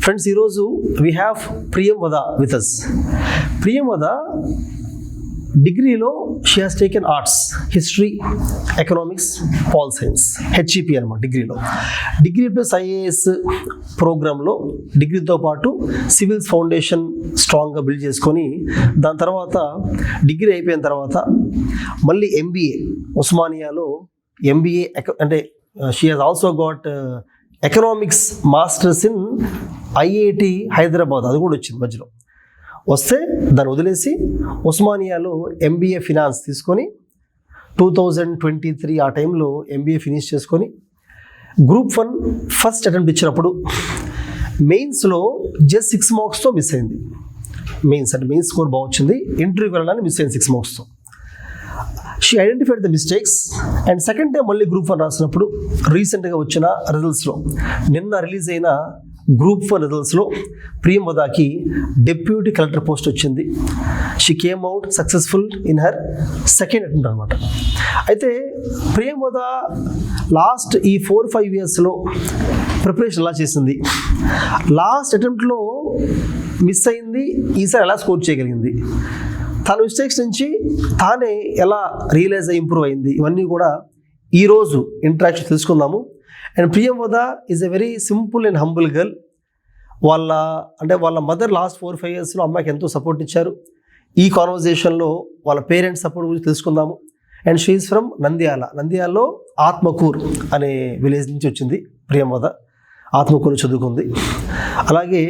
Friends, ఈరోజు we have Priyamvada with us. Priyamvada డిగ్రీలో she has taken arts, history, economics, pol science, HEP అనమాట. Degree plus IAS ప్రోగ్రాంలో డిగ్రీతో పాటు సివిల్స్ ఫౌండేషన్ స్ట్రాంగ్గా బిల్డ్ చేసుకొని దాని తర్వాత డిగ్రీ అయిపోయిన తర్వాత మళ్ళీ ఎంబీఏ ఉస్మానియాలో ఎంబీఏ అంటే she has also got economics masters in IIT Hyderabad, అది కూడా వచ్చింది మధ్యలో. వస్తే దాన్ని వదిలేసి ఉస్మానియాలో ఎంబీఏ ఫినాన్స్ తీసుకొని 2023 ఆ టైంలో ఎంబీఏ ఫినిష్ చేసుకొని గ్రూప్ 1 ఫస్ట్ అటెంప్ట్ ఇచ్చినప్పుడు మెయిన్స్లో జస్ట్ 6 మార్క్స్తో మిస్ అయింది. మెయిన్స్ స్కోర్ బాగా వచ్చింది, ఇంటర్వ్యూకి వెళ్ళడానికి మిస్ అయింది 6 మార్క్స్తో. She identified the mistakes and second time మళ్ళీ గ్రూప్ 1 రాసినప్పుడు రీసెంట్గా వచ్చిన రిజల్ట్స్లో, నిన్న రిలీజ్ అయిన గ్రూప్ 1 రిజల్ట్స్లో ప్రియంవదకి డిప్యూటీ కలెక్టర్ పోస్ట్ వచ్చింది. She came out successful in her second attempt అనమాట. అయితే ప్రియంవద లాస్ట్ ఈ 4-5 ఇయర్స్లో ప్రిపరేషన్ ఎలా చేసింది, లాస్ట్ అటెంప్ట్లో మిస్ అయింది, ఈసారి ఎలా స్కోర్ చేయగలిగింది, తన మిస్టేక్స్ నుంచి తానే ఎలా రియలైజ్ అయ్యి ఇంప్రూవ్ అయింది, ఇవన్నీ కూడా ఈరోజు ఇంటరాక్షన్ తెలుసుకుందాము. And Priyamvada is a very simple and humble girl. వాళ్ళ మదర్ లాస్ట్ 4-5 ఇయర్స్లో అమ్మాయికి ఎంతో సపోర్ట్ ఇచ్చారు. ఈ కాన్వర్జేషన్లో వాళ్ళ పేరెంట్స్ సపోర్ట్ గురించి తెలుసుకుందాము. అండ్ షీ ఈజ్ ఫ్రమ్ నంద్యాలలో ఆత్మకూర్ అనే విలేజ్ నుంచి వచ్చింది ప్రియంవద. ఆత్మకూరు చదువుకుంది. అలాగే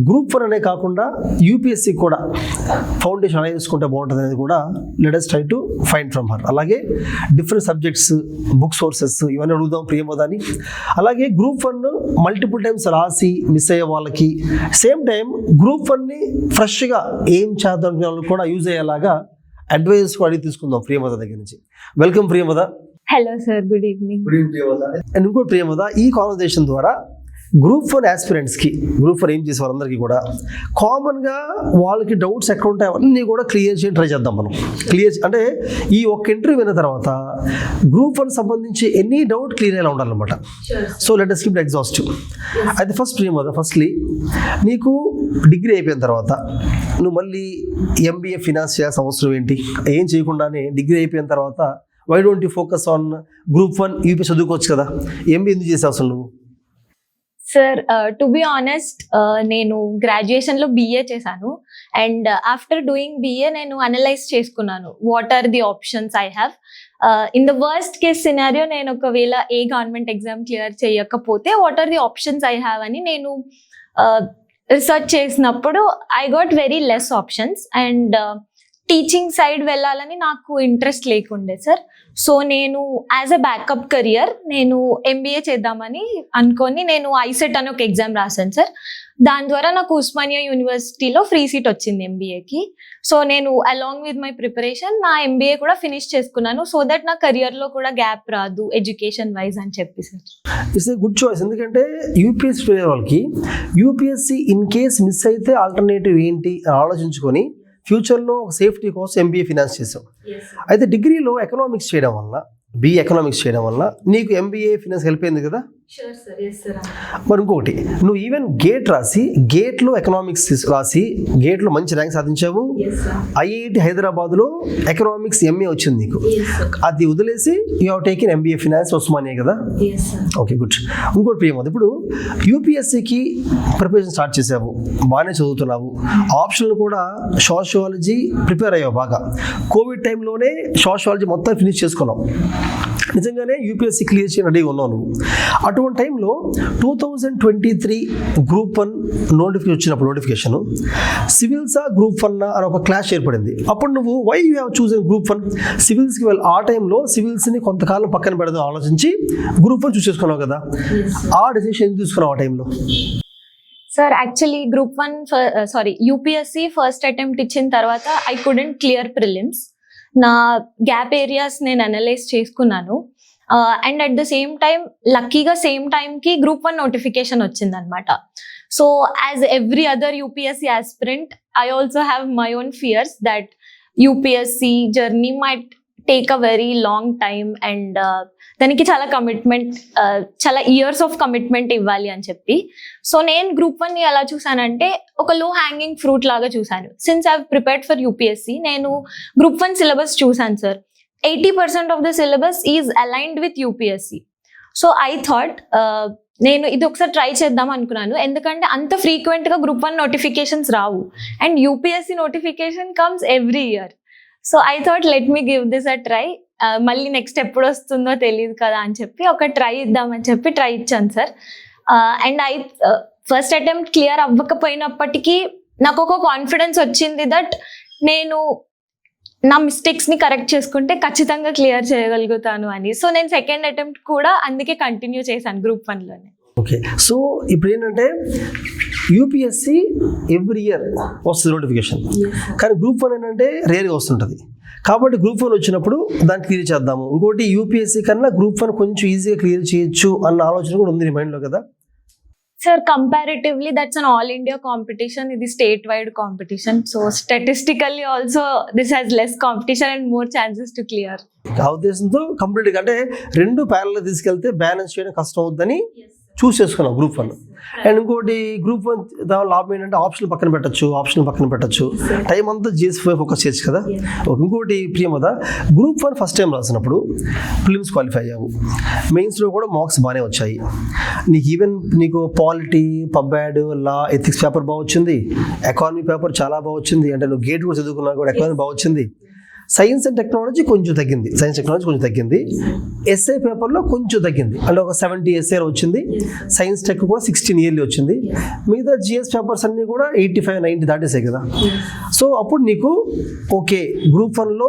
గ్రూప్ 1 అనే కాకుండా యూపీఎస్సీ కూడా ఫౌండేషన్ ఎలా చేసుకుంటే బాగుంటుంది అనేది కూడా let us try to find from her. అలాగే డిఫరెంట్ సబ్జెక్ట్స్, బుక్ సోర్సెస్ ఇవన్నీ అడుగుదాం ప్రియంవదని. అలాగే గ్రూప్ 1 మల్టిపుల్ టైమ్స్ రాసి మిస్ అయ్యే వాళ్ళకి, సేమ్ టైం గ్రూప్ 1ని ఫ్రెష్గా ఏం చేద్దాం వాళ్ళకి కూడా యూజ్ అయ్యేలాగా అడ్వైజెస్ కూడా అడిగి తీసుకుందాం ప్రియంవద దగ్గర నుంచి. Welcome Priyamvada. Hello sir, good evening. And ఇంకోటి ప్రియంవద, ఈ కాన్వర్జేషన్ ద్వారా గ్రూప్ 1 ఆస్పిరెంట్స్కి, గ్రూప్ 1 ఏం చేసే వాళ్ళందరికీ కూడా కామన్గా వాళ్ళకి డౌట్స్ ఎక్కడ ఉంటాయి అవన్నీ కూడా క్లియర్ చేయడం ట్రై చేద్దాం మనం. అంటే ఈ ఒక్క ఇంటర్వ్యూ విన్న తర్వాత గ్రూప్ 1 సంబంధించి ఎనీ డౌట్ క్లియర్ అయ్యేలా ఉండాలన్నమాట. So let us keep it exhaustive. అయితే ఫస్ట్ ప్రియంవద, ఫస్ట్లీ నీకు డిగ్రీ అయిపోయిన తర్వాత నువ్వు మళ్ళీ ఎంబీఏ ఫినాన్స్ చేయాల్సిన అవసరం ఏంటి? ఏం చేయకుండానే డిగ్రీ అయిపోయిన తర్వాత why don't you focus on group 1 UP చదువుకోవచ్చు కదా, ఎంబీఏ ఎందుకు చేసే అవసరం నువ్వు? సార్, టు బి ఆనెస్ట్, నేను గ్రాడ్యుయేషన్లో బిఏ చేశాను. అండ్ ఆఫ్టర్ డూయింగ్ బిఏ నేను అనలైజ్ చేసుకున్నాను what are the options I have. In the worst case scenario నేను ఒకవేళ ఏ గవర్నమెంట్ ఎగ్జామ్ క్లియర్ చేయకపోతే what are the options I have అని నేను రీసెర్చ్ చేసినప్పుడు I got very less options. And teaching side వెళ్ళాలని నాకు interest లేకుండే sir. So నేను యాజ్ అ బ్యాకప్ కెరియర్ నేను ఎంబీఏ చేద్దామని అనుకొని నేను ఐసెట్ అని ఒక ఎగ్జామ్ రాశాను సార్. దాని ద్వారా నాకు ఉస్మానియా యూనివర్సిటీలో ఫ్రీ సీట్ వచ్చింది ఎంబీఏకి. సో నేను అలాంగ్ విత్ మై ప్రిపరేషన్ నా ఎంబీఏ కూడా ఫినిష్ చేసుకున్నాను, సో దట్ నా కెరియర్లో కూడా గ్యాప్ రాదు ఎడ్యుకేషన్ వైజ్ అని చెప్పి sir. It's a good choice. ఎందుకంటే యూపీఎస్సీ వాళ్ళకి యూపీఎస్సీ ఇన్ కేస్ మిస్ అయితే ఆల్టర్నేటివ్ ఏంటి అని ఆలోచించుకొని ఫ్యూచర్లో ఒక సేఫ్టీ కోసం ఎంబీఏ ఫినాన్స్ చేసాం. అయితే డిగ్రీలో ఎకనామిక్స్ చేయడం వల్ల, బీఏ ఎకనామిక్స్ చేయడం వల్ల నీకు ఎంబీఏ ఫినాన్స్ హెల్ప్ అయింది కదా. మరి ఇంకొకటి, నువ్వు ఈవెన్ గేట్ రాసి, గేట్లో ఎకనామిక్స్ రాసి గేట్లో మంచి ర్యాంక్ సాధించావు. ఐఐటి హైదరాబాద్లో ఎకనామిక్స్ ఎంఏ వచ్చింది నీకు. అది వదిలేసి you have taken MBA finance Osmania కదా. Okay, good. ఇంకోటి ప్రియంవద, ఇప్పుడు యూపీఎస్సీకి ప్రిపరేషన్ స్టార్ట్ చేసావు, బాగానే చదువుతున్నావు, ఆప్షన్లు కూడా సోషియాలజీ ప్రిపేర్ అయ్యావు బాగా. కోవిడ్ టైంలోనే సోషియాలజీ మొత్తం ఫినిష్ చేసుకున్నావు. నిజంగానే యూపీఎస్సీ క్లియర్ చేయడం రెడీగా ఉన్నావు నువ్వు. అటువంటి టైంలో 2023 గ్రూప్ 1 నోటిఫికేషన్ సివిల్సా గ్రూప్ 1 అని ఒక క్లాష్ ఏర్పడింది. అప్పుడు నువ్వు why you have chosen group 1? సివిల్స్కి వెళ్ళి ఆ టైంలో సివిల్స్ని కొంతకాలం పక్కన పెడదాం ఆలోచించి గ్రూప్ 1 చూస్ చేసుకున్నావు కదా. ఆ డెసిషన్ ఎందుకు తీసుకున్నావు ఆ టైంలో? Sir, actually group 1 UPSC first attempt ఇచ్చిన తర్వాత ఐ కుడెంట్ క్లియర్ ప్రిలిమ్స్. నా గ్యాప్ ఏరియాస్ నేను అనలైజ్ చేసుకున్నాను. And at the same time లక్కీగా సేమ్ టైంకి గ్రూప్ 1 నోటిఫికేషన్ వచ్చిందనమాట. So as every other UPSC aspirant I also have my own fears that UPSC journey might take a very long time and దానికి చాలా commitment, చాలా years of commitment ఇవ్వాలి అని చెప్పి. So నేను గ్రూప్ 1 ని ఎలా చూసానంటే ఒక లో హ్యాంగింగ్ ఫ్రూట్ లాగా చూసాను. Since I prepared for UPSC, నేను గ్రూప్ 1 సిలబస్ చూసాను sir. 80% of the syllabus is aligned with UPSC. So I thought నేను ఇది ఒకసారి ట్రై చేద్దాం అనుకున్నాను, ఎందుకంటే అంత ఫ్రీక్వెంట్గా group 1 notifications Rao and UPSC notification comes every year. So I thought let me give this a try. మళ్ళీ నెక్స్ట్ ఎప్పుడు వస్తుందో తెలియదు కదా అని చెప్పి ఒక ట్రై ఇద్దామని చెప్పి ట్రై ఇచ్చాను sir. And first attempt clear అవ్వకపోయినప్పటికీ నాకు ఒక కాన్ఫిడెన్స్ వచ్చింది దట్ నేను నా మిస్టేక్స్ని కరెక్ట్ చేసుకుంటే ఖచ్చితంగా క్లియర్ చేయగలుగుతాను అని. సో నేను సెకండ్ అటెంప్ట్ కూడా అందుకే కంటిన్యూ చేశాను గ్రూప్ 1లోనే. ఓకే, సో ఇప్పుడు ఏంటంటే యూపీఎస్సీ ఎవ్రీ ఇయర్ వస్తుంది నోటిఫికేషన్, కానీ గ్రూప్ 1 ఏంటంటే రేర్గా వస్తుంటుంది. కాబట్టి గ్రూప్ 1 వచ్చినప్పుడు దాన్ని క్లియర్ చేద్దాము. ఇంకోటి యూపీఎస్సీ కన్నా గ్రూప్ 1 కొంచెం ఈజీగా క్లియర్ చేయొచ్చు అన్న ఆలోచన కూడా ఉంది నీ మైండ్లో కదా? Sir comparatively that's an all India competition, ఇది state wide competition. So statistically also this has less competition and more chances to clear. ఆ ఉద్దేశంతో కంప్లీట్గా అంటే రెండు ప్యారల్ తీసుకెళ్తే బ్యాలెన్స్ చేయడం కష్టం అవుతుందని చూస్ చేసుకున్నాం గ్రూప్ 1. అండ్ ఇంకోటి గ్రూప్ 1 దాని లాభం ఏంటంటే ఆప్షన్ పక్కన పెట్టచ్చు, టైం అంతా GS5 ఫోకస్ చేయొచ్చు కదా. ఇంకోటి ప్రియమద, గ్రూప్ 1 ఫస్ట్ టైం రాసినప్పుడు ప్రిలిమ్స్ క్వాలిఫై అయ్యావు, మెయిన్స్లో కూడా మార్క్స్ బాగానే వచ్చాయి. నీకు పాలిటీ, పబ్యాడ్, లా, ఎథిక్స్ పేపర్ బాగా వచ్చింది, ఎకానమీ పేపర్ చాలా బాగా వచ్చింది, అంటే నువ్వు గేట్ కూడా చదువుకున్నా కూడా ఎకానమీ బాగా వచ్చింది. సైన్స్ అండ్ టెక్నాలజీ కొంచెం తగ్గింది, ఎస్ఐ పేపర్లో కొంచెం తగ్గింది, అంటే ఒక 70 ఎస్ఐలో వచ్చింది. సైన్స్ టెక్ కూడా 16 ఇయర్లీ వచ్చింది. మిగతా GS పేపర్స్ అన్నీ కూడా 85-90 దాటేసాయి కదా. సో అప్పుడు నీకు ఓకే, గ్రూప్ 1లో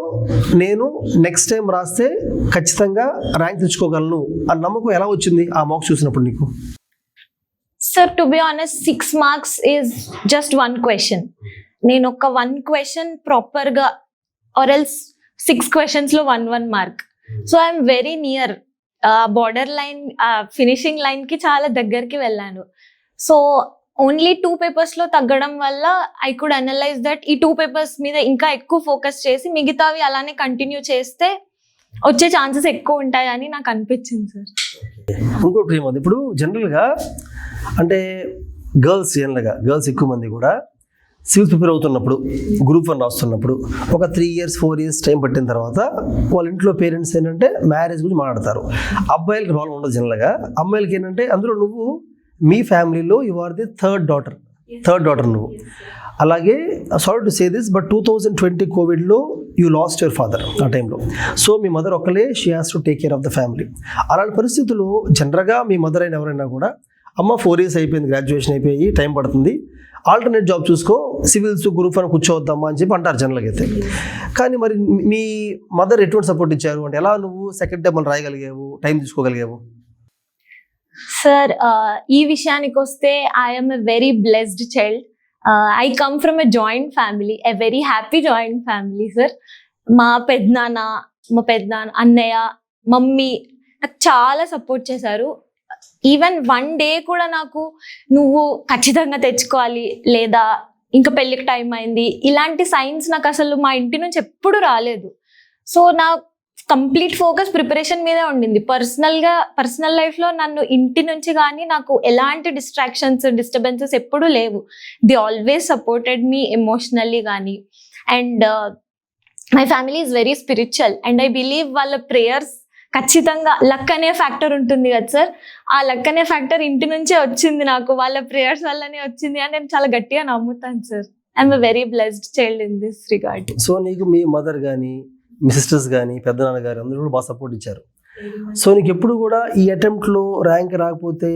నేను నెక్స్ట్ టైం రాస్తే ఖచ్చితంగా ర్యాంక్ తెచ్చుకోగలను ఆ నమ్మకం ఎలా వచ్చింది ఆ మార్క్స్ చూసినప్పుడు నీకు? Sir to be honest 6 marks is just 1 question. నేను ఒక 1 క్వశ్చన్ ప్రాపర్గా or else 6 questions లో 1 mark. So I'm very near border line, finishing line కి చాలా దగ్గరికి వెళ్ళాను. సో ఓన్లీ 2 papers లో తగ్గడం వల్ల ఐ కుడ్ అనలైజ్ దట్ ఈ 2 papers మీద ఇంకా ఎక్కువ ఫోకస్ చేసి మిగతావి అలానే కంటిన్యూ చేస్తే వచ్చే ఛాన్సెస్ ఎక్కువ ఉంటాయని నాకు అనిపించింది సార్. ఇంకోటి ప్రియమది, ఇప్పుడు జనరల్గా అంటే గర్ల్స్ ఎక్కువ మంది కూడా సివిల్స్ ప్రిపేర్ అవుతున్నప్పుడు, గ్రూప్ 1 రాస్తున్నప్పుడు ఒక 3 years 4 years టైం పట్టిన తర్వాత వాళ్ళ ఇంట్లో పేరెంట్స్ ఏంటంటే మ్యారేజ్ గురించి మాట్లాడతారు. అబ్బాయిలకి ప్రాబ్లం ఉండదు జనరల్గా, అమ్మాయిలకి ఏంటంటే అందులో నువ్వు మీ ఫ్యామిలీలో you are the third daughter నువ్వు. అలాగే sorry to say this but 2020 కోవిడ్లో యూ లాస్ట్ యువర్ ఫాదర్ ఆ టైంలో. సో మీ మదర్ ఒకలే, she has to take care of the family. అలాంటి పరిస్థితుల్లో జనరల్గా మీ మదర్ అయిన ఎవరైనా కూడా అమ్మ 4 years అయిపోయింది, గ్రాడ్యుయేషన్ అయిపోయి టైం పడుతుంది, ఆల్టర్నేట్ జాబ్ చూసుకో, సివిల్స్ గ్రూప్ 1 కూర్చోవద్దమ్మా అని చెప్పి అంటారు జనరల్గా అయితే. కానీ మరి మీ మదర్ ఎటువంటి సపోర్ట్ ఇచ్చారు అంటే ఎలా నువ్వు సెకండ్ టైం రాయగలిగావు, టైం తీసుకోగలిగావు? సార్ ఈ విషయానికి వస్తే I'm a very blessed child. I come from a joint family, a very happy joint family sir. మా పెద్దనాన్న, అన్నయ్య, మమ్మీ నాకు చాలా సపోర్ట్ చేశారు. ఈవెన్ 1 day కూడా నాకు నువ్వు ఖచ్చితంగా తెచ్చుకోవాలి లేదా ఇంకా పెళ్ళికి టైం అయింది ఇలాంటి సైన్స్ నాకు అసలు మా ఇంటి నుంచి ఎప్పుడు రాలేదు. సో నా కంప్లీట్ ఫోకస్ ప్రిపరేషన్ మీదే ఉండింది. పర్సనల్ లైఫ్లో నన్ను ఇంటి నుంచి కానీ నాకు ఎలాంటి డిస్టర్బెన్సెస్ ఎప్పుడూ లేవు. They always supported me emotionally కానీ. And my family is very spiritual and I believe వాళ్ళ ప్రేయర్స్ ఖచ్చితంగా లక్ అనే ఫ్యాక్టర్ ఉంటుంది కదా సార్, ఆ లక్ అనే ఫ్యాక్టర్ ఇంటి నుంచే వచ్చింది, నాకు వాళ్ళ ప్రేయర్స్ వల్లనే వచ్చింది అని నేను చాలా గట్టిగా నమ్ముతాను sir. I'm a very blessed child in this regard. So నీకు మీ మదర్ కానీ మీ సిస్టర్స్ కానీ పెద్దనాన్న గారు అందరూ కూడా బాగా సపోర్ట్ ఇచ్చారు. సో నీకు ఎప్పుడు కూడా ఈ అటెంప్ట్లో ర్యాంక్ రాకపోతే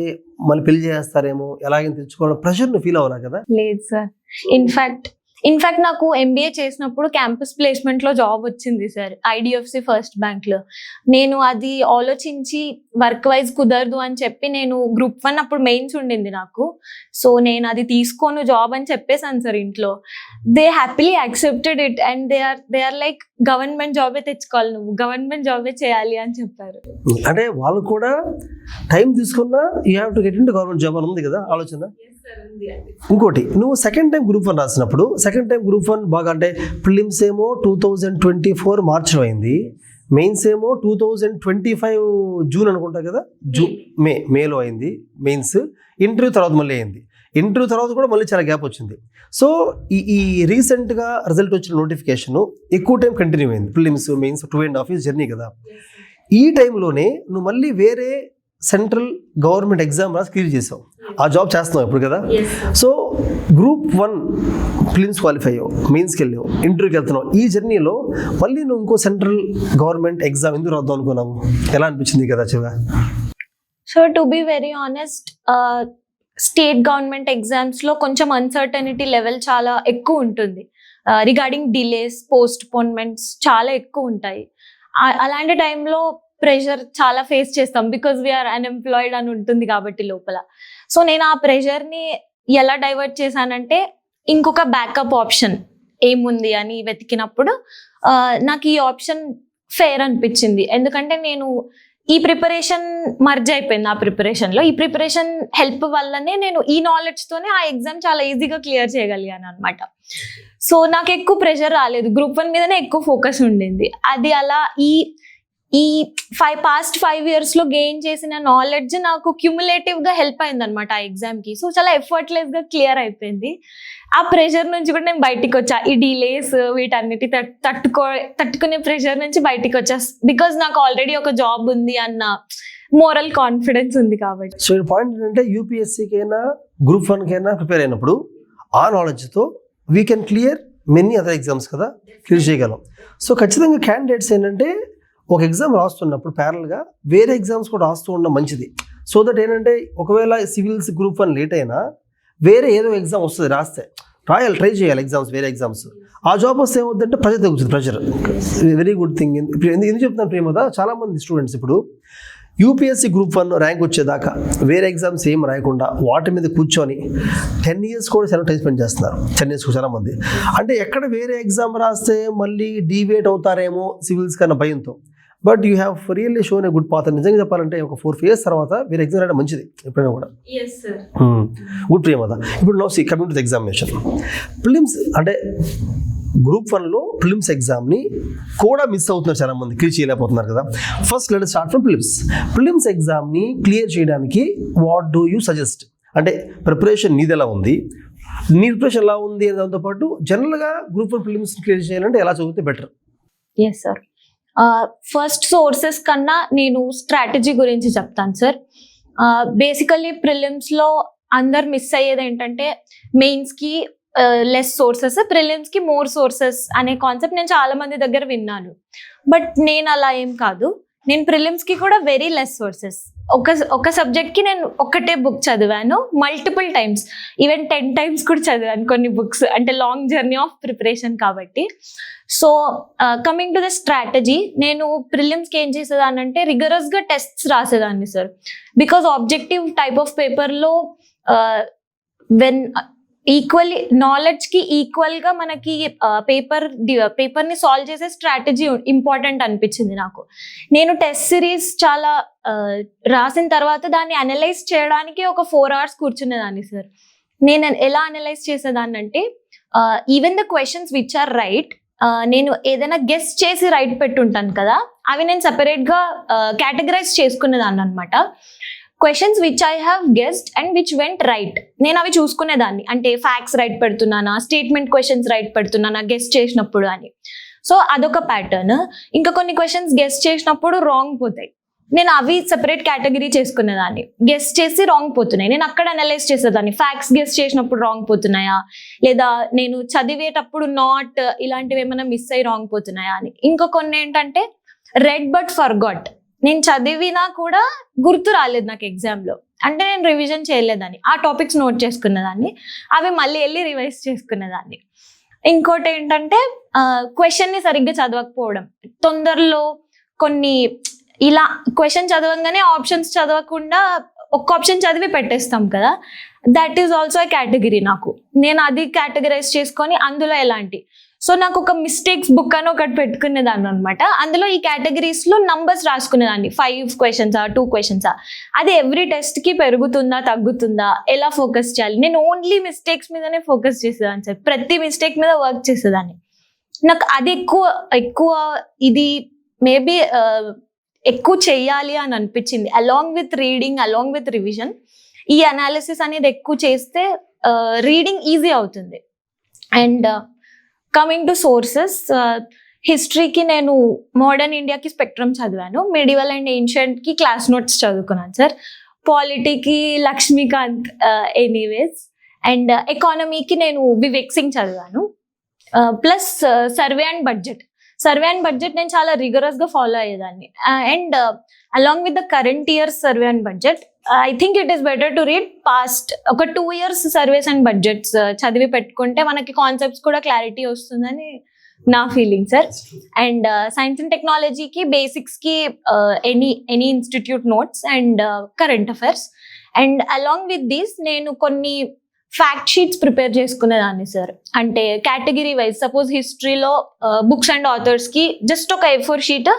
మళ్ళీ పెళ్లి చేస్తారేమో ఎలాగైనా తెచ్చుకోవడం ప్రెషర్ నువ్వు ఫీల్ అవ్వలా కదా? లేదు సార్. ఇన్ఫాక్ట్ నాకు MBA చేసినప్పుడు క్యాంపస్ ప్లేస్మెంట్లో జాబ్ వచ్చింది సార్, IDFC ఫస్ట్ బ్యాంక్లో. నేను అది ఆలోచించి వర్క్ వైజ్ కుదరదు అని చెప్పి నేను గ్రూప్ 1 అప్పుడు మెయిన్స్ ఉండింది నాకు. సో నేను అది తీసుకోను జాబ్ అని చెప్పేసాను సార్ ఇంట్లో. They happily accepted it and they are like government జాబే తెచ్చుకోవాలి, నువ్వు గవర్నమెంట్ జాబే చేయాలి అని చెప్పారు. అంటే వాళ్ళు కూడా టైం తీసుకున్నా you have to get in to government job అని ఉంది కదా ఆలోచన. ఇంకోటి నువ్వు సెకండ్ టైం గ్రూప్ 1 రాసినప్పుడు, సెకండ్ టైం గ్రూప్ 1 బాగా అంటే ప్రిలిమ్స్ ఏమో 2024 మార్చిలో అయింది, మెయిన్స్ ఏమో 2025 జూన్ అనుకుంటా కదా, మేలో అయింది మెయిన్స్. ఇంటర్వ్యూ తర్వాత మళ్ళీ అయింది. ఇంటర్వ్యూ తర్వాత కూడా మళ్ళీ చాలా గ్యాప్ వచ్చింది. సో ఈ రీసెంట్గా రిజల్ట్ వచ్చిన నోటిఫికేషన్ ఎక్కువ టైం కంటిన్యూ అయింది. ప్రిలిమ్స్ మెయిన్స్ 2.5 years జర్నీ కదా. ఈ టైంలోనే నువ్వు మళ్ళీ వేరే సెంట్రల్ గవర్నమెంట్ ఎగ్జామ్ రాసి క్లియర్ చేసావు, ఆ జాబ్ చేస్తున్నావు ఇప్పుడు కదా. సో Group 1 ప్రిలిమ్స్ క్వాలిఫై అయ్యావు, మెయిన్స్కి వెళ్ళావు, ఇంటర్వ్యూకి వెళ్తున్నావు. ఈ జర్నీలో మళ్ళీ నువ్వు ఇంకో సెంట్రల్ గవర్నమెంట్ ఎగ్జామ్ ఎందుకు రాద్దాం అనుకున్నావు? ఎలా అనిపించింది కదా చివగా? So to be very honest, state government ఎగ్జామ్స్లో కొంచెం అన్సర్టనిటీ లెవెల్ చాలా ఎక్కువ ఉంటుంది. రిగార్డింగ్ డిలేస్, పోస్ట్పోన్మెంట్స్ చాలా ఎక్కువ ఉంటాయి. అలాంటి టైంలో ప్రెషర్ చాలా ఫేస్ చేస్తాం, బికాజ్ వీఆర్ అన్ఎంప్లాయిడ్ అని ఉంటుంది కాబట్టి లోపల. సో నేను ఆ ప్రెషర్ని ఎలా డైవర్ట్ చేశానంటే, ఇంకొక బ్యాకప్ ఆప్షన్ ఏముంది అని వెతికినప్పుడు నాకు ఈ ఆప్షన్ ఫెయిర్ అనిపించింది. ఎందుకంటే నేను ఈ ప్రిపరేషన్ మర్జ్ అయిపోయింది. ఆ ప్రిపరేషన్లో ఈ ప్రిపరేషన్ హెల్ప్ వల్లనే నేను ఈ నాలెడ్జ్తోనే ఆ ఎగ్జామ్ చాలా ఈజీగా క్లియర్ చేయగలిగాను అనమాట. సో నాకు ఎక్కువ ప్రెషర్ రాలేదు, Group 1 మీదనే ఎక్కువ ఫోకస్ ఉండింది. అది అలా ఈ పాస్ట్ 5 yearsలో గెయిన్ చేసిన నాలెడ్జ్ నాకు క్యూములేటివ్గా హెల్ప్ అయింది అనమాట ఆ ఎగ్జామ్కి. సో చాలా ఎఫర్ట్లెస్గా క్లియర్ అయిపోయింది. ఆ ప్రెషర్ నుంచి కూడా నేను బయటికి వచ్చా. ఈ డిలేస్ వీటన్నిటి తట్టుకునే ప్రెషర్ నుంచి బయటికి వచ్చా, బికాజ్ నాకు ఆల్రెడీ ఒక జాబ్ ఉంది అన్న మోరల్ కాన్ఫిడెన్స్ ఉంది కాబట్టి. సో ఈ పాయింట్ ఏంటంటే, యూపీఎస్సీకైనా Group 1కైనా ప్రిపేర్ అయినప్పుడు ఆ నాలెడ్జ్తో we can clear many other exams కదా, క్లియర్ చేయగలం. సో ఖచ్చితంగా క్యాండిడేట్స్ ఏంటంటే, ఒక ఎగ్జామ్ రాస్తున్నప్పుడు ప్యారల్గా వేరే ఎగ్జామ్స్ కూడా రాస్తూ ఉండడం మంచిది. సో దట్ ఏంటంటే, ఒకవేళ సివిల్స్ Group 1 లేట్ అయినా వేరే ఏదో ఎగ్జామ్ వస్తుంది, ట్రై చేయాలి ఎగ్జామ్స్, వేరే ఎగ్జామ్స్. ఆ జాబ్ వస్తే ఏమవుతుందంటే ప్రెజర్ తగ్గుతుంది. Pressure very good thing. ఇప్పుడు ఎందుకు చెప్తున్నాను ప్రేమదా, చాలామంది స్టూడెంట్స్ ఇప్పుడు యూపీఎస్సీ Group 1 ర్యాంక్ వచ్చేదాకా వేరే ఎగ్జామ్స్ ఏం రాయకుండా వాటి మీద కూర్చొని 10 years కూడా చాలా టైం స్పెండ్ చేస్తున్నారు. 10 years చాలా మంది. అంటే ఎక్కడ వేరే ఎగ్జామ్ రాస్తే మళ్ళీ డీవియేట్ అవుతారేమో సివిల్స్ కన్నా భయంతో. But you have really shown a good path. నిజంగా చెప్పాలంటే ఒక 4 years తర్వాత వేరే ఎగ్జామ్ రాయడం మంచిది ఎప్పుడైనా కూడా. గుడ్ ప్రియమదా. ఇప్పుడు now coming to the examination, prelims అంటే Group 1లో ప్రిలిమ్స్ ఎగ్జామ్ని కూడా మిస్ అవుతున్నారు చాలా మంది, క్లియర్ చేయలేకపోతున్నారు కదా. First let start from prelims ఎగ్జామ్ని క్లియర్ చేయడానికి వాట్ డూ యూ సజెస్ట్? అంటే ప్రిపరేషన్ నీది ఎలా ఉంది, నీ ప్రిపరేషన్ ఎలా ఉంది అని దాంతోపాటు జనరల్గా Group 1 ప్రిలిమ్స్ క్లియర్ చేయాలంటే ఎలా చదివితే better? Yes sir, first sources కన్నా నేను స్ట్రాటజీ గురించి చెప్తాను సార్. బేసికల్లీ ప్రిలిమ్స్లో అందరు మిస్ అయ్యేది ఏంటంటే, మెయిన్స్కి లెస్ సోర్సెస్, ప్రిలిమ్స్కి మోర్ సోర్సెస్ అనే కాన్సెప్ట్ నేను చాలా మంది దగ్గర విన్నాను. బట్ నేను అలా ఏం కాదు. నేను ప్రిలిమ్స్కి కూడా వెరీ లెస్ సోర్సెస్. ఒక సబ్జెక్ట్కి నేను ఒక్కటే బుక్ చదివాను, మల్టిపుల్ టైమ్స్, ఈవెన్ 10 times కూడా చదివాను కొన్ని బుక్స్, అంటే లాంగ్ జర్నీ ఆఫ్ ప్రిపరేషన్ కాబట్టి. So coming to the strategy, నేను ప్రిలిమ్స్కి ఏం చేసేదాన్ని అంటే రిగరస్గా టెస్ట్స్ రాసేదాన్ని sir. Because objective type of పేపర్లో వెన్ ఈక్వల్లీ నాలెడ్జ్కి ఈక్వల్గా మనకి పేపర్ని సాల్వ్ చేసే స్ట్రాటజీ ఇంపార్టెంట్ అనిపించింది నాకు. నేను టెస్ట్ సిరీస్ చాలా రాసిన తర్వాత దాన్ని అనలైజ్ చేయడానికి ఒక 4 hours కూర్చునేదాన్ని సార్. నేను ఎలా అనలైజ్ చేసేదాన్ని అంటే, even the questions which are right, నేను ఏదైనా గెస్ చేసి రైట్ పెట్టుంటాను కదా, అవి నేను సెపరేట్గా కేటగరైజ్ చేసుకునేదాన్ని అనమాట. Questions which I have guessed and which went right, నేను అవి చూసుకునేదాన్ని. అంటే ఫ్యాక్ట్స్ రైట్ పెడుతున్నానా, స్టేట్మెంట్ క్వశ్చన్స్ రైట్ పెడుతున్నానా గెస్ చేసినప్పుడు అని. సో అదొక ప్యాటర్న్. ఇంకా కొన్ని క్వశ్చన్స్ గెస్ చేసినప్పుడు రాంగ్ పోతాయి, నేను అవి సెపరేట్ కేటగిరీ చేసుకునేదాన్ని. గెస్ చేసి రాంగ్ పోతున్నాయి, నేను అక్కడ అనలైజ్ చేసేదాన్ని. ఫ్యాక్ట్స్ గెస్ చేసినప్పుడు రాంగ్ పోతున్నాయా, లేదా నేను చదివేటప్పుడు నాట్ ఇలాంటివి ఏమైనా మిస్ అయ్యి రాంగ్ పోతున్నాయా అని. ఇంకా కొన్ని ఏంటంటే రెడ్ బట్ ఫర్గాట్, నేను చదివినా కూడా గుర్తు రాలేదు నాకు ఎగ్జామ్లో, అంటే నేను రివిజన్ చేయలేదని. ఆ టాపిక్స్ నోట్ చేసుకునేదాన్ని, అవి మళ్ళీ వెళ్ళి రివైజ్ చేసుకునేదాన్ని. ఇంకోటి ఏంటంటే క్వశ్చన్ని సరిగ్గా చదవకపోవడం, తొందరలో కొన్ని ఇలా క్వశ్చన్ చదవంగానే ఆప్షన్స్ చదవకుండా ఒక్క ఆప్షన్ చదివి పెట్టేస్తాం కదా, that is also a category నాకు. నేను అది కేటగరైజ్ చేసుకొని అందులో ఎలాంటి, సో నాకు ఒక మిస్టేక్స్ బుక్ అని ఒకటి పెట్టుకునేదాన్ని అనమాట. అందులో ఈ కేటగిరీస్లో నంబర్స్ రాసుకునేదాన్ని, 5 questions 2 questions. అది ఎవ్రీ టెస్ట్కి పెరుగుతుందా తగ్గుతుందా, ఎలా ఫోకస్ చేయాలి. నేను ఓన్లీ మిస్టేక్స్ మీదనే ఫోకస్ చేసేదాన్ని సార్, ప్రతి మిస్టేక్ మీద వర్క్ చేసేదాన్ని. నాకు అది ఎక్కువ ఇది మేబీ ఎక్కువ చెయ్యాలి అని అనిపించింది. Along with reading, along with revision, ఈ అనాలిసిస్ అనేది ఎక్కువ చేస్తే రీడింగ్ ఈజీ అవుతుంది. అండ్ కమింగ్ టు సోర్సెస్, హిస్టరీకి నేను మోడర్న్ ఇండియాకి స్పెక్ట్రమ్ చదివాను, మెడివల్ అండ్ ఏన్షియంట్కి క్లాస్ నోట్స్ చదువుకున్నాను సార్, పాలిటీకి లక్ష్మీకాంత్ ఎనీవేస్, అండ్ ఎకానమీకి నేను వివేక్ సింగ్ చదివాను. ప్లస్ సర్వే అండ్ బడ్జెట్ నేను చాలా రిగరస్గా ఫాలో అయ్యేదాన్ని. And along with the current years survey and budget, I think it is better to read past ఒక 2 years సర్వేస్ అండ్ బడ్జెట్స్ చదివి పెట్టుకుంటే మనకి కాన్సెప్ట్స్ కూడా క్లారిటీ వస్తుందని నా feeling sir. And science and టెక్నాలజీకి బేసిక్స్కి any institute notes and current affairs. And along with these నేను కొన్ని ఫ్యాక్ట్ షీట్స్ ప్రిపేర్ చేసుకునేదాన్ని సార్. అంటే కేటగిరీ వైజ్, సపోజ్ హిస్టరీలో బుక్స్ అండ్ ఆథర్స్కి జస్ట్ ఒక A4 షీట్,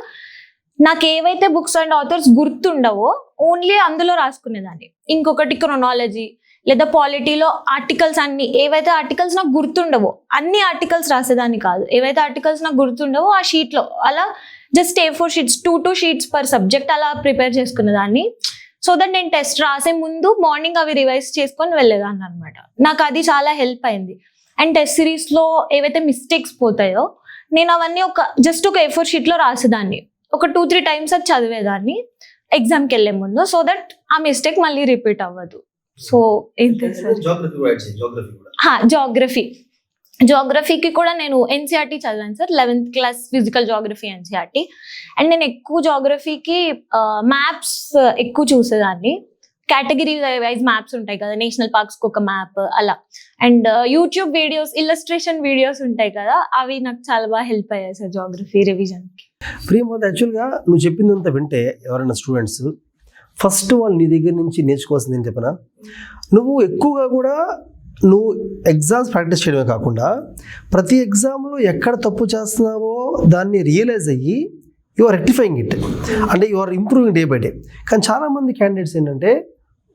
నాకు ఏవైతే బుక్స్ అండ్ ఆథర్స్ గుర్తుండవో ఓన్లీ అందులో రాసుకునేదాన్ని. ఇంకొకటి క్రొనాలజీ లేదా పాలిటీలో ఆర్టికల్స్ ఏవైతే ఆర్టికల్స్ నాకు గుర్తుండవో అన్ని ఆర్టికల్స్ రాసేదాన్ని కాదు, ఏవైతే ఆర్టికల్స్ నాకు గుర్తుండవో ఆ షీట్లో అలా just A4 sheets 2 sheets per subject అలా ప్రిపేర్ చేసుకునేదాన్ని. సో దట్ నేను టెస్ట్ రాసే ముందు మార్నింగ్ అవి రివైజ్ చేసుకొని వెళ్ళేదాన్ని అనమాట. నాకు అది చాలా హెల్ప్ అయింది. అండ్ టెస్ట్ సిరీస్లో ఏవైతే మిస్టేక్స్ పోతాయో నేను అవన్నీ జస్ట్ ఒక A4 షీట్లో రాసేదాన్ని, ఒక 2-3 times అది చదివేదాన్ని ఎగ్జామ్కి వెళ్ళే ముందు, సో దట్ ఆ మిస్టేక్ మళ్ళీ రిపీట్ అవ్వదు. సో ఇంతే సార్. జాగ్రఫీకి కూడా నేను NCERT చదివాను sir, 11th class physical geography NCERT. And నేను ఎక్కువ జాగ్రఫీకి మ్యాప్స్ ఎక్కువ చూసేదాన్ని. కేటగిరీ వైజ్ మ్యాప్స్ ఉంటాయి కదా, నేషనల్ పార్క్స్కి ఒక మ్యాప్ అలా. And YouTube videos, illustration videos ఉంటాయి కదా, అవి నాకు చాలా బాగా హెల్ప్ అయ్యాయి సార్ జాగ్రఫీ రివిజన్కి. ప్రియమోద, యాక్చువల్గా నువ్వు చెప్పిందంతా వింటే ఎవరైనా స్టూడెంట్స్ ఫస్ట్ వాళ్ళు నీ దగ్గర నుంచి నేర్చుకోవాల్సింది ఏం చెప్పనా, నువ్వు ఎక్కువగా కూడా నువ్వు ఎగ్జామ్స్ ప్రాక్టీస్ చేయడమే కాకుండా ప్రతి ఎగ్జామ్లో ఎక్కడ తప్పు చేస్తున్నావో దాన్ని రియలైజ్ అయ్యి యు ఆర్ రెక్టిఫైయింగ్ ఇట్, అంటే you are improving day by day. కానీ చాలామంది క్యాండిడేట్స్ ఏంటంటే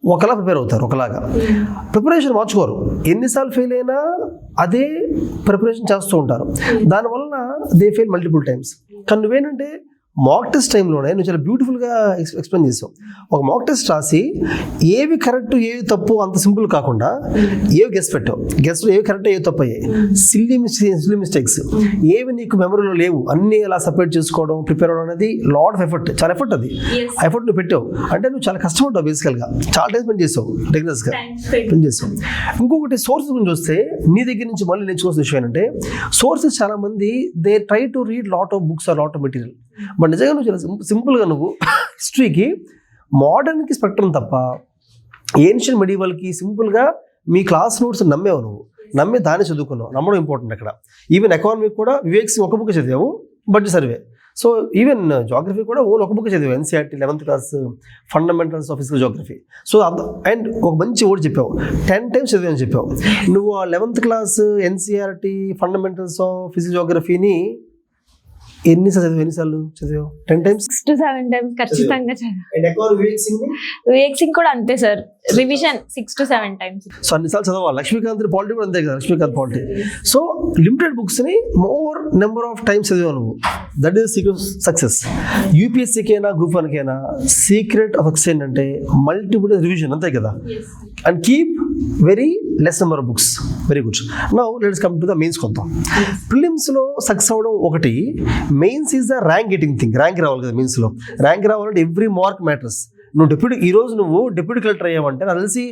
ఒకలా ప్రిపేర్ అవుతారు, ఒకలాగా ప్రిపరేషన్ మార్చుకోరు, ఎన్నిసార్లు ఫెయిల్ అయినా అదే ప్రిపరేషన్ చేస్తూ ఉంటారు, దానివల్ల దే ఫెయిల్ మల్టిపుల్ టైమ్స్. కానీ నువ్వేంటంటే మాక్ టెస్ట్ టైంలోనే నువ్వు చాలా బ్యూటిఫుల్గా ఎక్స్ప్లెయిన్ చేసావు. ఒక మాక్ టెస్ట్ రాసి ఏవి కరెక్ట్ ఏవి తప్పు అంత సింపుల్ కాకుండా ఏవి గెస్ పెట్టావు, గెస్ట్లో ఏవి కరెక్ట్ ఏవి తప్పు అయ్యాయి, సిల్లీ మిస్టేక్స్ ఏవి నీకు మెమరీలో లేవు అన్నీ అలా సపరేట్ చేసుకోవడం, ప్రిపేర్ అవ్వడం అనేది లాట్ ఆఫ్ ఎఫర్ట్, చాలా ఎఫర్ట్ అది. ఆ ఎఫర్ట్ నువ్వు పెట్టావు అంటే నువ్వు చాలా కష్టపడ్డావు, బేసికల్గా చాలా టైం స్పెండ్ చేసావు, రెగ్యులర్స్గా స్పెండ్ చేసావు. ఇంకొకటి సోర్సెస్ గురించి వస్తే నీ దగ్గర నుంచి మళ్ళీ నేర్చుకోవాల్సిన విషయం ఏంటంటే సోర్సెస్ చాలా మంది they try to read lot of books or lot of material. But నిజంగా నువ్వు చాలా సింపుల్గా నువ్వు హిస్టరీకి మోడర్న్కి స్పెక్ట్రమ్ తప్ప ఏన్షియన్ మెడివల్కి సింపుల్గా మీ క్లాస్ నోట్స్ నమ్మేవు, నువ్వు నమ్మి దాన్ని చదువుకున్నావు, నమ్మడం ఇంపార్టెంట్ అక్కడ. ఈవెన్ ఎకానమీకి కూడా వివేక్ సింగ్ ఒక బుక్ చదివావు, budget survey. So even geography కూడా ఓన్ ఒక బుక్ చదివావు, NCERT 11th class fundamentals of physical geography. So and ఒక మంచి వర్డ్ చెప్పావు, 10 times చదివావు అని చెప్పావు. నువ్వు ఆ 11th class NCERT fundamentals of physical జాగ్రఫీని ఎన్నిసార్లు చదివావు? 10 times, 6 to 7 times ఖచ్చితంగా చదివాను. వివేక్ సింగ్ కూడా అంతే sir, revision 6 to 7 times. So అన్నిసార్లు చదవాలి. లక్ష్మీకాంత్ పాలిటీ కూడా అంతే కదా, లక్ష్మీకాంత్ పాలిటీ. సో లిమిటెడ్ బుక్స్ని మోర్ నెంబర్ ఆఫ్ టైమ్స్ చదివావు నువ్వు, దట్ ఈస్ సీక్రెట్ సక్సెస్. యూపీఎస్సీకైనా గ్రూప్ 1కైనా సీక్రెట్ ఆఫ్ సక్సెస్ ఏంటంటే మల్టిపుల్ రివిజన్, అంతే కదా. And keep very less number of books. Very good. Now let's come to the mains. కొద్దాం. ప్రిలిమ్స్లో సక్సెస్ అవ్వడం ఒకటి, mains is the rank getting thing. Rank రావాలి కదా మెయిన్స్లో. ర్యాంక్ రావాలంటే ఎవ్రీ మార్క్ మ్యాటర్స్. నువ్వు ఈరోజు నువ్వు డిప్యూటీ కలెక్టర్ అయ్యావంటే నాకు తెలిసి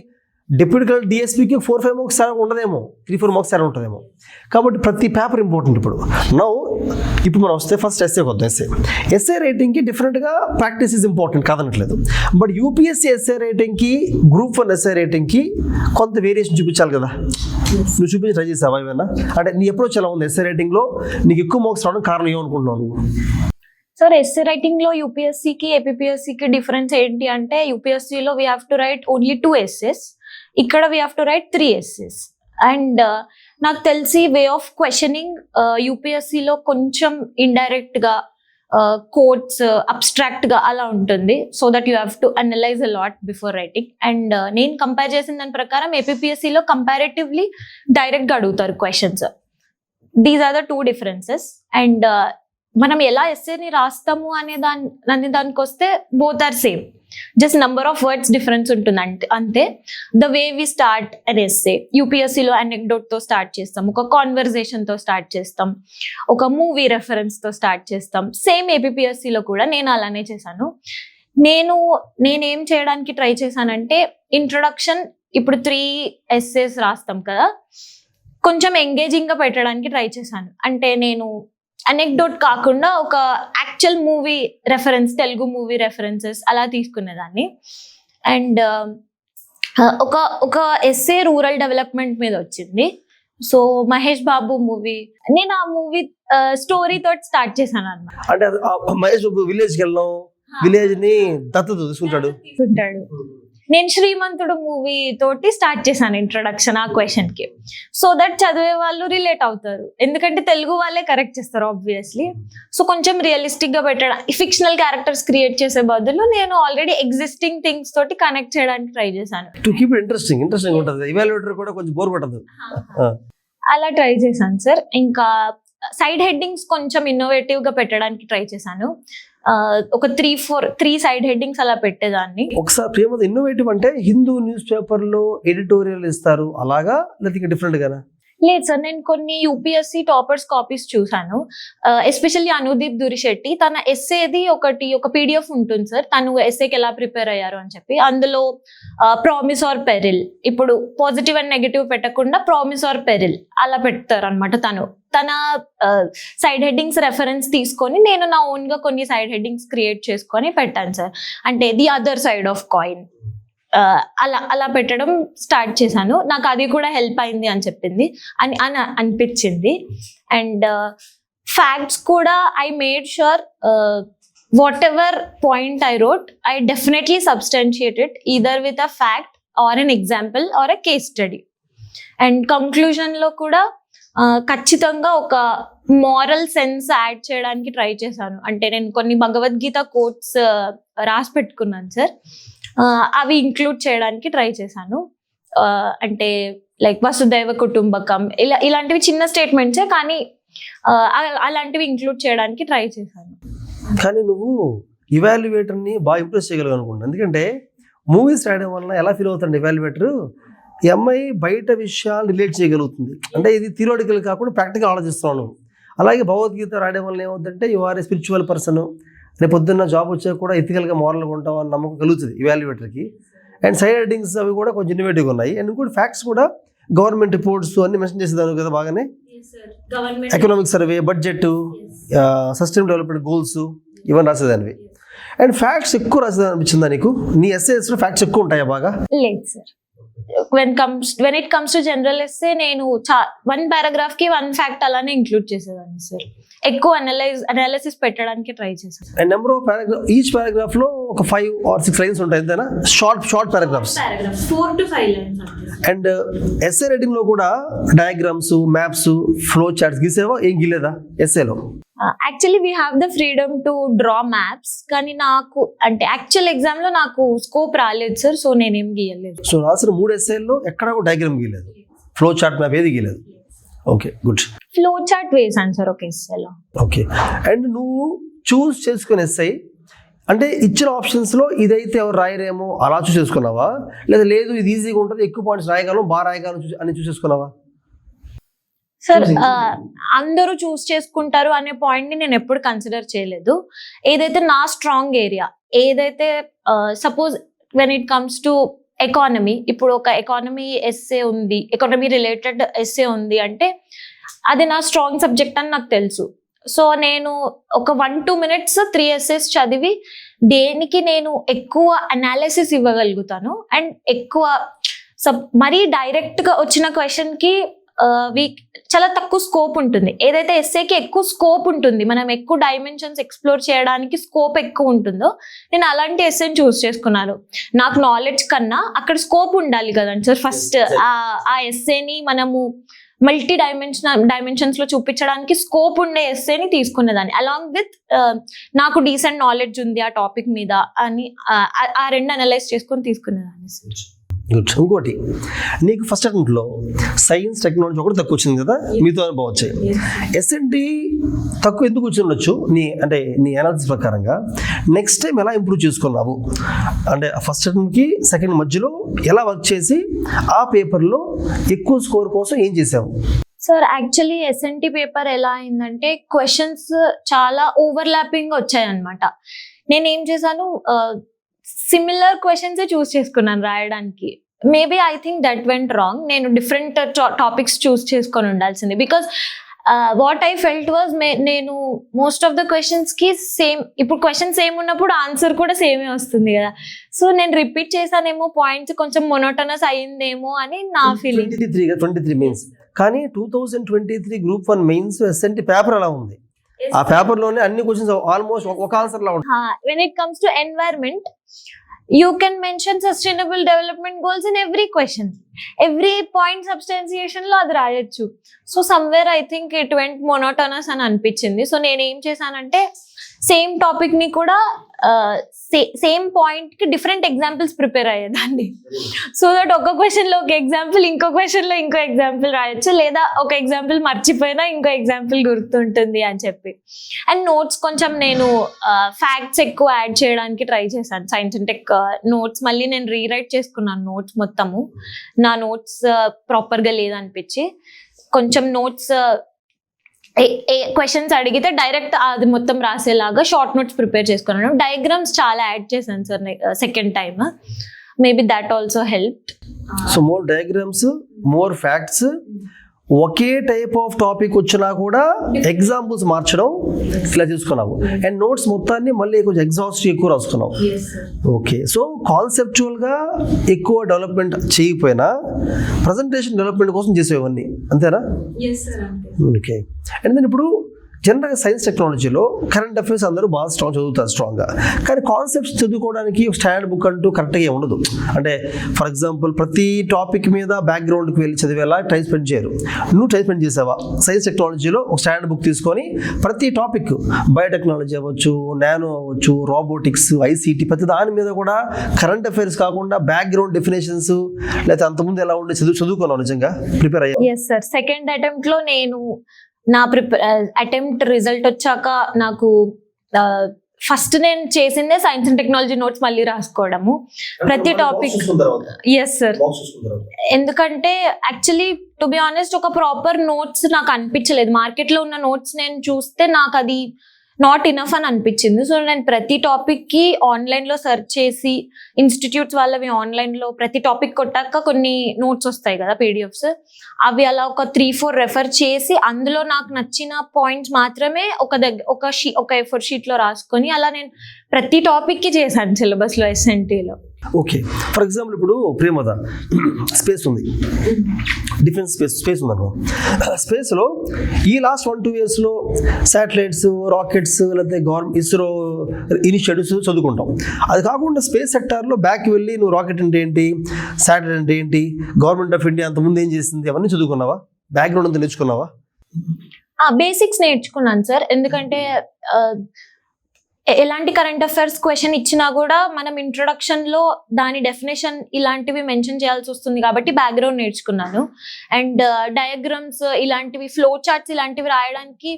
డిప్యూటీ కలెక్టర్ DSPకి 4-5 marks ఉండదేమో, 3-4 marks ఉంటుందేమో. కాబట్టి ప్రతి పేపర్ ఇంపార్టెంట్. ఇప్పుడు మనం వస్తే ఫస్ట్ ఎస్ఏ కొద్దాం. ఎస్ఏ రైటింగ్కి డిఫరెంట్గా ప్రాక్టీస్ ఈజ్ ఇంపార్టెంట్ కాదనట్లేదు. బట్ యూపీఎస్సీ ఎస్ఏ రైటింగ్కి గ్రూప్ 1 ఎస్ఏ రైటింగ్కి కొంత వేరియేషన్ చూపించాలి కదా. నువ్వు చూపించి ట్రై చేసావా ఏమైనా? అంటే నీ అప్రోచ్ ఎలా ఉంది ఎస్ఏ రైటింగ్లో? నీకు ఎక్కువ మార్క్స్ రావడం కారణం ఏమనుకుంటున్నావు నువ్వు? సార్, ఎస్ఏ రైటింగ్ లో యూపీఎస్సీకి ఏపీపీఎస్సీకి డిఫరెన్స్ ఏంటి అంటే, యూపీఎస్సీలో we have to write only 2 essays, ఇక్కడ we have to write 3 essays. And నాకు తెలిసి వే ఆఫ్ క్వశ్చనింగ్ యూపీఎస్సీలో కొంచెం ఇండైరెక్ట్ గా కోట్స్ అబ్స్ట్రాక్ట్ గా అలా ఉంటుంది. So that you have to analyse a lot before writing. And నేను కంపేర్ చేసిన దాని ప్రకారం ఏపీపీఎస్సీలో కంపారేటివ్లీ డైరెక్ట్ గా అడుగుతారు questions. These are the 2 differences. And మనం ఎలా ఎస్సేని రాస్తాము అనే దానికి వస్తే both are same, just number of words difference ఉంటుంది అంతే. The way we start an essay, యూపీఎస్సీలో అనెక్డోట్ తో స్టార్ట్ చేస్తాం, ఒక కాన్వర్జేషన్ తో స్టార్ట్ చేస్తాం, ఒక మూవీ రెఫరెన్స్ తో స్టార్ట్ చేస్తాం. సేమ్ ఏపీఎస్సీలో కూడా నేను అలానే చేశాను. నేనేం చేయడానికి ట్రై చేశానంటే ఇంట్రొడక్షన్, ఇప్పుడు 3 ఎస్సేస్ రాస్తాం కదా, కొంచెం ఎంగేజింగ్ గా పెట్టడానికి ట్రై చేశాను. అంటే నేను అనెక్డోట్ కాకుండా ఒక actual movie reference, Telugu movie references అలా తీసుకునేదాన్ని. అండ్ ఒక ఎస్సే రూరల్ డెవలప్మెంట్ మీద వచ్చింది. సో మహేష్ బాబు మూవీ, నేను ఆ మూవీ స్టోరీ తోటి స్టార్ట్ చేశాను అన్నమాట. అంటే మహేష్ బాబు విలేజ్కి వెళ్ళడం, విలేజ్ ని దత్తత తీసుకుంటాడు. నేను శ్రీమంతుడు మూవీ తోటి స్టార్ట్ చేశాను ఇంట్రొడక్షన్ ఆ క్వశ్చన్ కి. సో దట్ చదివే వాళ్ళు రిలేట్ అవుతారు, ఎందుకంటే తెలుగు వాళ్ళే కరెక్ట్ చేస్తారు ఆబ్వియస్లీ. సో కొంచెం రియలిస్టిక్ గా పెట్టడం, ఫిక్షనల్ క్యారెక్టర్స్ క్రియేట్ చేసే బదులు నేను ఆల్రెడీ ఎగ్జిస్టింగ్ థింగ్స్ తోటి కనెక్ట్ చేయడానికి ట్రై చేశాను. టు కీప్ ఇంట్రెస్టింగ్ ఉంటుంది, ఇవాల్యుయేటర్ కూడా కొంచెం బోర్ కొట్టదు. అలా ట్రై చేశాను సార్. ఇంకా సైడ్ హెడ్డింగ్స్ కొంచెం ఇన్నోవేటివ్ గా పెట్టడానికి ట్రై చేశాను. ఒక 3 సైడ్ హెడ్డింగ్స్ అలా పెట్టేదాన్ని. ఒకసారి ప్రేమ ఇన్నోవేటివ్ అంటే హిందూ న్యూస్ పేపర్ లో ఎడిటోరియల్ ఇస్తారు అలాగా, లేదా డిఫరెంట్ గానా? లేదు సార్, నేను కొన్ని యూపీఎస్సీ టాపర్స్ కాపీస్ చూసాను. ఎస్పెషల్లీ అనుదీప్ దురిశెట్టి, తన ఎస్సేది ఒక పీడిఎఫ్ ఉంటుంది సార్, తను ఎస్సేకి ఎలా ప్రిపేర్ అయ్యారు అని చెప్పి. అందులో ప్రామిస్ ఆర్ పెరిల్, ఇప్పుడు పాజిటివ్ అండ్ నెగిటివ్ పెట్టకుండా ప్రామిస్ ఆర్ పెరిల్ అలా పెడతారు అనమాట. తన సైడ్ హెడ్డింగ్స్ రెఫరెన్స్ తీసుకొని నేను నా ఓన్ గా కొన్ని సైడ్ హెడ్డింగ్స్ క్రియేట్ చేసుకొని పెట్టాను సార్. అంటే the other side of coin అలా పెట్టడం స్టార్ట్ చేశాను. నాకు అది కూడా హెల్ప్ అయింది అని చెప్పింది అని అనిపించింది. అండ్ ఫ్యాక్ట్స్ కూడా I made sure whatever point I wrote, I definitely substantiate it either with a fact or an example or a case study. And conclusion లో కూడా ఖచ్చితంగా ఒక మారల్ సెన్స్ యాడ్ చేయడానికి ట్రై చేశాను. అంటే నేను కొన్ని భగవద్గీత కోట్స్ రాసి పెట్టుకున్నాను సార్, అవి ఇంక్లూడ్ చేయడానికి ట్రై చేశాను. అంటే లైక్ వసుదైవ కుటుంబకం, ఇలాంటివి చిన్న స్టేట్మెంట్సే కానీ అలాంటివి ఇంక్లూడ్ చేయడానికి ట్రై చేశాను. కానీ నువ్వు ఇవాల్యుయేటర్ని బాగా ఇంప్రెస్ చేయగలవు అనుకుంటా, ఎందుకంటే మూవీస్ రాయడం వల్ల ఎలా ఫీల్ అవుతాడు ఇవాల్యుయేటర్, ఈ అమ్మాయి బయట విషయాలు రిలేట్ చేయగలుగుతుంది. అంటే ఇది థియరిటికల్ కాకుండా ప్రాక్టికల్ ఆలోచిస్తున్నాను. అలాగే భగవద్గీత రాయడం వల్ల ఏమవుతుందంటే you are a spiritual person, రేపు పొద్దున్న జాబ్ వచ్చాక కూడా ఎథికల్గా మోరల్గా ఉంటాం అని నమ్మకం కలుగుతుంది ఇవాల్యుయేటర్కి. అండ్ సైడ్ హెడ్డింగ్స్ అవి కూడా కొంచెం ఇన్నోవేటివ్గా ఉన్నాయి. అండ్ ఇంకోటి ఫ్యాక్ట్స్ కూడా గవర్నమెంట్ రిపోర్ట్స్ అన్ని మెన్షన్ చేసేదాను కదా బాగానే, economic survey, budget, sustainable development goals ఇవన్నీ రాసేదానివి. అండ్ ఫ్యాక్ట్స్ ఎక్కువ రాసేదాని అనిపించిందా నీకు? నీ ఎస్సేస్లో ఫ్యాక్ట్స్ ఎక్కువ ఉంటాయా బాగా? లేదు sir, when it comes to general essay నేను 1 paragraph కి 1 fact అలానే ఇంక్లూడ్ చేసేదాన్ని సార్. ఎక్కువ అనాలిసిస్ పెట్టడానికి ట్రై చేశాను. And number of paragraph, each paragraph లో ఒక 5 or 6 లైన్స్ ఉంటాయి అంతేనా? Short paragraphs, 4 to 5 lines. And essay writing లో కూడా డయాగ్రామ్స్, మ్యాప్స్, ఫ్లో చార్ట్స్ గీసేవా? ఏం గీలేదా ఎస్సేలో? Actually we have the freedom to draw maps, కానీ నాకు అంటే యాక్చువల్ ఎగ్జామ్ లో నాకు స్కోప్ రాలేదు సార్, సో నేనేం గీయలేదు. సో రాసిన 3 ఎస్సేల్లో ఎక్కడ కూడా డయాగ్రామ్ గీయలేదు, ఫ్లో చార్ట్, మ్యాప్ ఏది గీయలేదు. Okay, good. ఫ్లో చార్ట్ వేసాను సార్ ఒక ఎస్సేలో. ఓకే. అండ్ నువ్వు చూస్ చేసుకునే ఎస్సై అంటే ఇచ్చిన ఆప్షన్స్లో ఇదైతే ఎవరు రాయరేమో అలా చూస్ చేసుకున్నావా, లేదా లేదు ఇది ఈజీగా ఉంటుంది ఎక్కువ పాయింట్స్ రాయగలం బాగా రాయగలం అని చూస్ చేసుకున్నావా? సార్ అందరూ చూస్ చేసుకుంటారు అనే పాయింట్ ని నేను ఎప్పుడు కన్సిడర్ చేయలేదు. ఏదైతే నా స్ట్రాంగ్ ఏరియా, ఏదైతే suppose when it comes to economy, ఇప్పుడు ఒక ఎకానమీ ఎస్సే ఉంది, ఎకానమీ రిలేటెడ్ ఎస్సే ఉంది అంటే అది నా స్ట్రాంగ్ సబ్జెక్ట్ అని నాకు తెలుసు. సో నేను ఒక 1-2 minutes 3 essays చదివి దేనికి నేను ఎక్కువ అనాలిసిస్ ఇవ్వగలుగుతాను అండ్ ఎక్కువ మరీ డైరెక్ట్ గా వచ్చిన క్వశ్చన్ కి చాలా తక్కువ స్కోప్ ఉంటుంది. ఏదైతే ఎస్సేకి ఎక్కువ స్కోప్ ఉంటుంది, మనం ఎక్కువ డైమెన్షన్స్ ఎక్స్ప్లోర్ చేయడానికి స్కోప్ ఎక్కువ ఉంటుందో నేను అలాంటి ఎస్సేని చూస్ చేసుకున్నాను. నాకు నాలెడ్జ్ కన్నా అక్కడ స్కోప్ ఉండాలి కదండి సార్. ఫస్ట్ ఆ ఎస్సేని మనము మల్టీ డైమెన్షన్స్ లో చూపించడానికి స్కోప్ ఉండే ఎస్సేని తీసుకునేదాన్ని, అలాంగ్ విత్ నాకు డీసెంట్ నాలెడ్జ్ ఉంది ఆ టాపిక్ మీద అని ఆ 2 అనలైజ్ చేసుకొని తీసుకునేదాన్ని. గుడ్. ఇంకోటి, నీకు ఫస్ట్ అటెంప్ట్లో సైన్స్ టెక్నాలజీ ఒకటి తక్కువ వచ్చింది కదా, మీతో అనుభవం వచ్చాయి. ఎస్ఎన్టీ తక్కువ ఎందుకు వచ్చి ఉండొచ్చు నీ అనాలిసిస్ ప్రకారంగా? నెక్స్ట్ టైం ఎలా ఇంప్రూవ్ చేసుకున్నావు? అంటే ఫస్ట్ అటెంప్ట్కి సెకండ్ మధ్యలో ఎలా వర్క్ చేసి ఆ పేపర్లో ఎక్కువ స్కోర్ కోసం ఏం చేసావు? సార్ యాక్చువల్లీ ఎస్ఎన్టీ పేపర్ ఎలా అయిందంటే క్వశ్చన్స్ చాలా ఓవర్లాపింగ్ వచ్చాయన్నమాట. నేను ఏం చేశాను, సిమిలర్ క్వశ్చన్స్ చూస్ చేసుకున్నాను రాయడానికి. Maybe I think that went wrong. నేను డిఫరెంట్ టాపిక్స్ చూస్ చేసుకొని ఉండాల్సింది. Because what I felt was నేను మోస్ట్ ఆఫ్ ద క్వశ్చన్స్కి సేమ్, ఇప్పుడు క్వశ్చన్ సేమ్ ఉన్నప్పుడు ఆన్సర్ కూడా సేమే వస్తుంది కదా. సో నేను రిపీట్ చేశానేమో, పాయింట్స్ కొంచెం మొనోటనస్ అయ్యిందేమో అని నా ఫీలింగ్. 23 మెయిన్స్, కానీ 2023 గ్రూప్ 1 మెయిన్స్ ఎస్ఎన్టీ పేపర్ అలా ఉంది. ఆ పేపర్లోనే అన్ని క్వశ్చన్స్ ఆల్మోస్ట్ ఒక ఆన్సర్ లా ఉంటాయి. When it comes to environment, you can mention sustainable development goals in every question, every point substantiation lo adi rayachu. So somewhere I think it went monotonous అని అనిపించింది. So నేను ఏం చేశానంటే same topic ని కూడా same point కి different examples prepare అయ్యేదాన్ని. So that ఒక క్వశ్చన్ లో ఒక ఎగ్జాంపుల్, ఇంకో క్వశ్చన్ లో ఇంకో ఎగ్జాంపుల్ రాయొచ్చు, లేదా ఒక ఎగ్జాంపుల్ మర్చిపోయినా ఇంకో ఎగ్జాంపుల్ గుర్తుంటుంది అని చెప్పి. అండ్ నోట్స్ కొంచెం నేను ఫ్యాక్ట్స్ ఎక్కువ యాడ్ చేయడానికి ట్రై చేశాను. సైన్స్ అండ్ టెక్ నోట్స్ మళ్ళీ నేను రీరైట్ చేసుకున్నాను నోట్స్ మొత్తము. నా నోట్స్ ప్రాపర్గా లేదనిపించి కొంచెం నోట్స్ క్వశ్చన్స్ అడిగితే డైరెక్ట్ అది మొత్తం రాసేలాగా షార్ట్ నోట్స్ ప్రిపేర్ చేసుకున్నాను. డయాగ్రామ్స్ చాలా యాడ్ చేశాను sir second time. Maybe that also helped. So more diagrams, more facts, okay type of topic వచ్చినా కూడా ఎగ్జాంపుల్స్ మార్చడం ఇట్లా చేసుకున్నావు. అండ్ నోట్స్ మొత్తాన్ని మళ్ళీ కొంచెం ఎగ్జాస్ట్ ఎక్కువ రాసుకున్నావు. ఓకే. సో కాన్సెప్చువల్గా ఎక్కువ డెవలప్మెంట్ చేయకపోయినా ప్రజెంటేషన్ డెవలప్మెంట్ కోసం చేసేవన్నీ, అంతేనా? ఓకే. అండ్ దెన్ ఇప్పుడు జనరల్గా సైన్స్ టెక్నాలజీలో కరెంట్ అఫైర్స్ అందరూ బాగా చదువుతారు స్ట్రాంగ్గా, కానీ కాన్సెప్ట్స్ చదువుకోవడానికి ఒక స్టాండర్డ్ బుక్ అంటూ కరెక్ట్గా ఉండదు. అంటే ఫర్ ఎగ్జాంపుల్ ప్రతి టాపిక్ మీద బ్యాక్గ్రౌండ్కి వెళ్ళి చదివేలా టైం స్పెండ్ చేయరు. నువ్వు టైం స్పెండ్ చేసావా? సైన్స్ టెక్నాలజీలో ఒక స్టాండర్డ్ బుక్ తీసుకొని ప్రతి టాపిక్, బయోటెక్నాలజీ అవ్వచ్చు, నానో అవ్వచ్చు, రోబోటిక్స్, ఐసీటీ, ప్రతి దాని మీద కూడా కరెంట్ అఫైర్స్ కాకుండా బ్యాక్గ్రౌండ్ డెఫినేషన్స్, లేకపోతే అంతకుముందు ఎలా ఉండే చదువుకున్నావు నిజంగా ప్రిపేర్ అయ్యా? Yes sir. సెకండ్ అటెంప్ట్లో నేను నా అటెంప్ట్ రిజల్ట్ వచ్చాక నాకు ఫస్ట్ నేను చేసిందే సైన్స్ అండ్ టెక్నాలజీ నోట్స్ మళ్ళీ రాసుకోవడము ప్రతి టాపిక్. Yes sir. ఎందుకంటే యాక్చువల్లీ టు బి ఆనెస్ట్ ఒక ప్రాపర్ నోట్స్ నాకు అనిపించలేదు. మార్కెట్లో ఉన్న నోట్స్ నేను చూస్తే నాకు అది నాట్ ఇనఫ్ అని అనిపించింది. సో నేను ప్రతి టాపిక్కి ఆన్లైన్లో సెర్చ్ చేసి, ఇన్స్టిట్యూట్స్ వాళ్ళవి ఆన్లైన్లో ప్రతి టాపిక్ కొట్టాక కొన్ని నోట్స్ వస్తాయి కదా పీడిఎఫ్స్, అవి అలా ఒక 3-4 రెఫర్ చేసి అందులో నాకు నచ్చిన పాయింట్స్ మాత్రమే ఒక A4 షీట్లో రాసుకొని అలా నేను ప్రతి టాపిక్కి చేశాను సిలబస్లో ఎస్ఎన్టీలో. ఓకే. ఫర్ ఎగ్జాంపుల్ ఇప్పుడు ప్రేమద స్పేస్ ఉంది, డిఫెన్స్ స్పేస్ ఉంది అనుకో. స్పేస్లో ఈ లాస్ట్ 1-2 ఇయర్స్లో శాటిలైట్స్, రాకెట్స్, లేకపోతే గవర్నమెంట్ ఇస్రో ఇనిషియేటివ్స్ చదువుకుంటాం. అది కాకుండా స్పేస్ సెక్టార్లో బ్యాక్ వెళ్ళి నువ్వు రాకెట్ అంటే ఏంటి, శాటిలైట్ అంటే ఏంటి, గవర్నమెంట్ ఆఫ్ ఇండియా అంతకుముందు ఏం చేసింది, అవన్నీ చదువుకున్నావా? బ్యాక్గ్రౌండ్ అంతా నేర్చుకున్నావా? బేసిక్స్ నేర్చుకున్నాను సార్. ఎందుకంటే ఎలాంటి కరెంట్ అఫైర్స్ క్వశ్చన్ ఇచ్చినా కూడా మనం ఇంట్రొడక్షన్ లో దాని డెఫినేషన్ ఇలాంటివి మెన్షన్ చేయాల్సి వస్తుంది కాబట్టి బ్యాక్గ్రౌండ్ నేర్చుకున్నాను. అండ్ డయాగ్రామ్స్ ఇలాంటివి, ఫ్లో చార్ట్స్ ఇలాంటివి రాయడానికి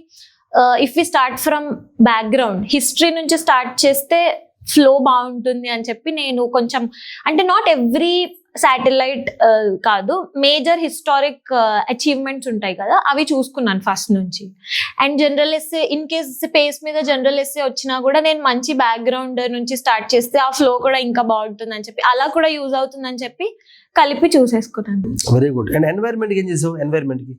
if we start from background, history నుంచి స్టార్ట్ చేస్తే ఫ్లో బాగుంటుంది అని చెప్పి నేను కొంచెం, అంటే నాట్ ఎవ్రీ శాటిలైట్ కాదు, మేజర్ హిస్టారిక్ అచీవ్మెంట్స్ ఉంటాయి కదా, అవి చూసుకున్నాను ఫస్ట్ నుంచి. And general essay, in case space మీద జనరల్ ఎస్సే వచ్చినా కూడా నేను మంచి బ్యాక్గ్రౌండ్ నుంచి స్టార్ట్ చేస్తే ఆ ఫ్లో కూడా ఇంకా బాగుంటుంది అని చెప్పి, అలా కూడా యూజ్ అవుతుందని చెప్పి కలిపి చూసేసుకున్నాను. Very good. అండ్ ఎన్వైర్న్మెంట్కి ఏం చేసావు? ఎన్వైర్న్మెంట్కి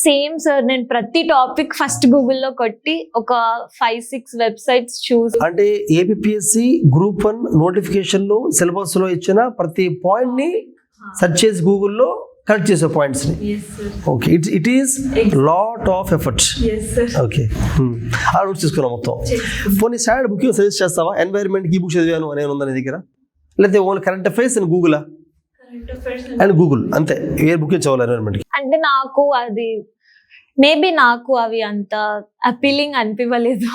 సేమ్ సార్. నేను ప్రతి టాపిక్ ఫస్ట్ గూగుల్లో కొట్టి ఒక 5-6 వెబ్సైట్స్ చూసి, అంటే ఏపీఎస్సి గ్రూప్ 1 నోటిఫికేషన్లో సిలబస్లో ఇచ్చిన ప్రతి పాయింట్ని సెర్చ్ చేసి గూగుల్లో కరెక్ట్ చేసే పాయింట్స్ని. Okay. It is lot of efforts. Okay. అలా నోట్స్ తీసుకున్నాం మొత్తం. పోనీ స్టాండర్డ్ బుక్ సజెస్ట్ చేస్తావా? ఎన్వైర్న్మెంట్కి ఈ బుక్ చదివాను అనే ఉందా నీ దగ్గర? లేకపోతే ఓన్లీ కరెంట్ అఫైర్స్ అండ్ గూగులా? అండ్ గూగుల్ అంతే, ఏ బుక్ చదవాలి ఎన్వైర్న్మెంట్కి? అంటే నాకు అది మేబీ నాకు అవి అంత అపీలింగ్ అనిపించలేదు.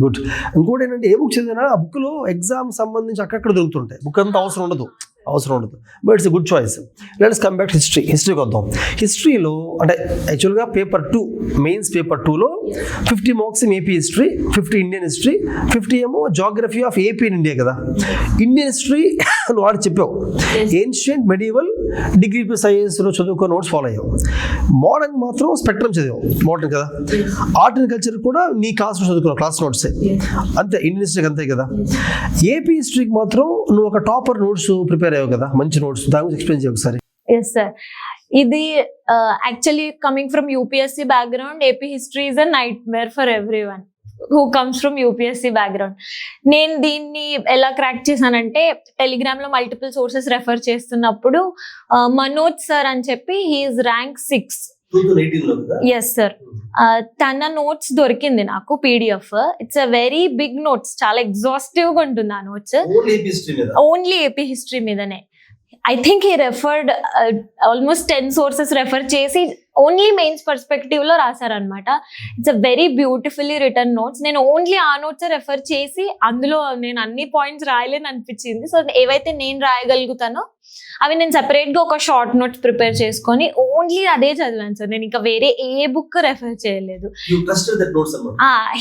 గుడ్. ఇంకోటి ఏంటంటే ఏ బుక్ చదివినా ఆ బుక్లో ఎగ్జామ్ సంబంధించి అక్కడక్కడ దొరుకుతుంటాయి, బుక్ అంతా అవసరం ఉండదు. అవసరం ఉండదు. But it's good choice. Let's come back హిస్టరీకి వద్దాం. హిస్టరీలో అంటే యాక్చువల్గా పేపర్ 2 మెయిన్స్ పేపర్ 2లో 50 marks AP history, 50 Indian history, 50 ఏమో geography of AP and India కదా. ఇండియన్ హిస్టరీ నువ్వు వాడు చెప్పావు, ఏన్షియంట్ మెడివల్ డిగ్రీ ప్లస్ ఐఏఎస్లో చదువుకున్న నోట్స్ ఫాలో అయ్యావు. మోడర్న్ మాత్రం స్పెక్ట్రమ్ చదివావు, మోడర్న్ కదా. ఆర్ట్ అండ్ కల్చర్ కూడా నీ క్లాస్లో చదువుకున్నావు, క్లాస్ నోట్సే అంతే. ఇండియన్ హిస్టరీకి అంతే కదా. ఏపీ హిస్టరీకి మాత్రం నువ్వు ఒక టాపర్ నోట్స్ ప్రిపేర్ అయ్యావు కదా, మంచి నోట్స్. దాని గురించి ఎక్స్ప్లెయిన్ చేయ ఒకసారి. ఎస్ సార్, ఇది actually coming from UPSC background, AP history is a nightmare for everyone who comes from UPSC background. నేను దీన్ని ఎలా క్రాక్ చేశానంటే, టెలిగ్రామ్ లో మల్టిపుల్ సోర్సెస్ రెఫర్ చేస్తున్నప్పుడు మనోజ్ సార్ అని చెప్పి, హీఈస్ ర్యాంక్ 6. ఎస్ సార్, తన నోట్స్ దొరికింది నాకు PDF. It's a very big notes, చాలా ఎగ్జాస్టివ్ గా ఉంటుంది ఆ నోట్స్. ఓన్లీ ఏపీ హిస్టరీ మీదనే. I think he referred almost 10 sources refer చేసి ఓన్లీ మెయిన్స్ పర్స్పెక్టివ్ లో రాశారనమాట. It's a very beautifully written notes. నేను ఓన్లీ ఆ నోట్స్ రెఫర్ చేసి అందులో నేను అన్ని పాయింట్స్ రాయలేని అనిపించింది. సో ఏవైతే నేను రాయగలుగుతానో అవి నేను సెపరేట్ గా ఒక షార్ట్ నోట్స్ ప్రిపేర్ చేసుకొని ఓన్లీ అదే చదివాను సార్. నేను ఇంకా వేరే ఏ బుక్ రెఫర్ చేయలేదు.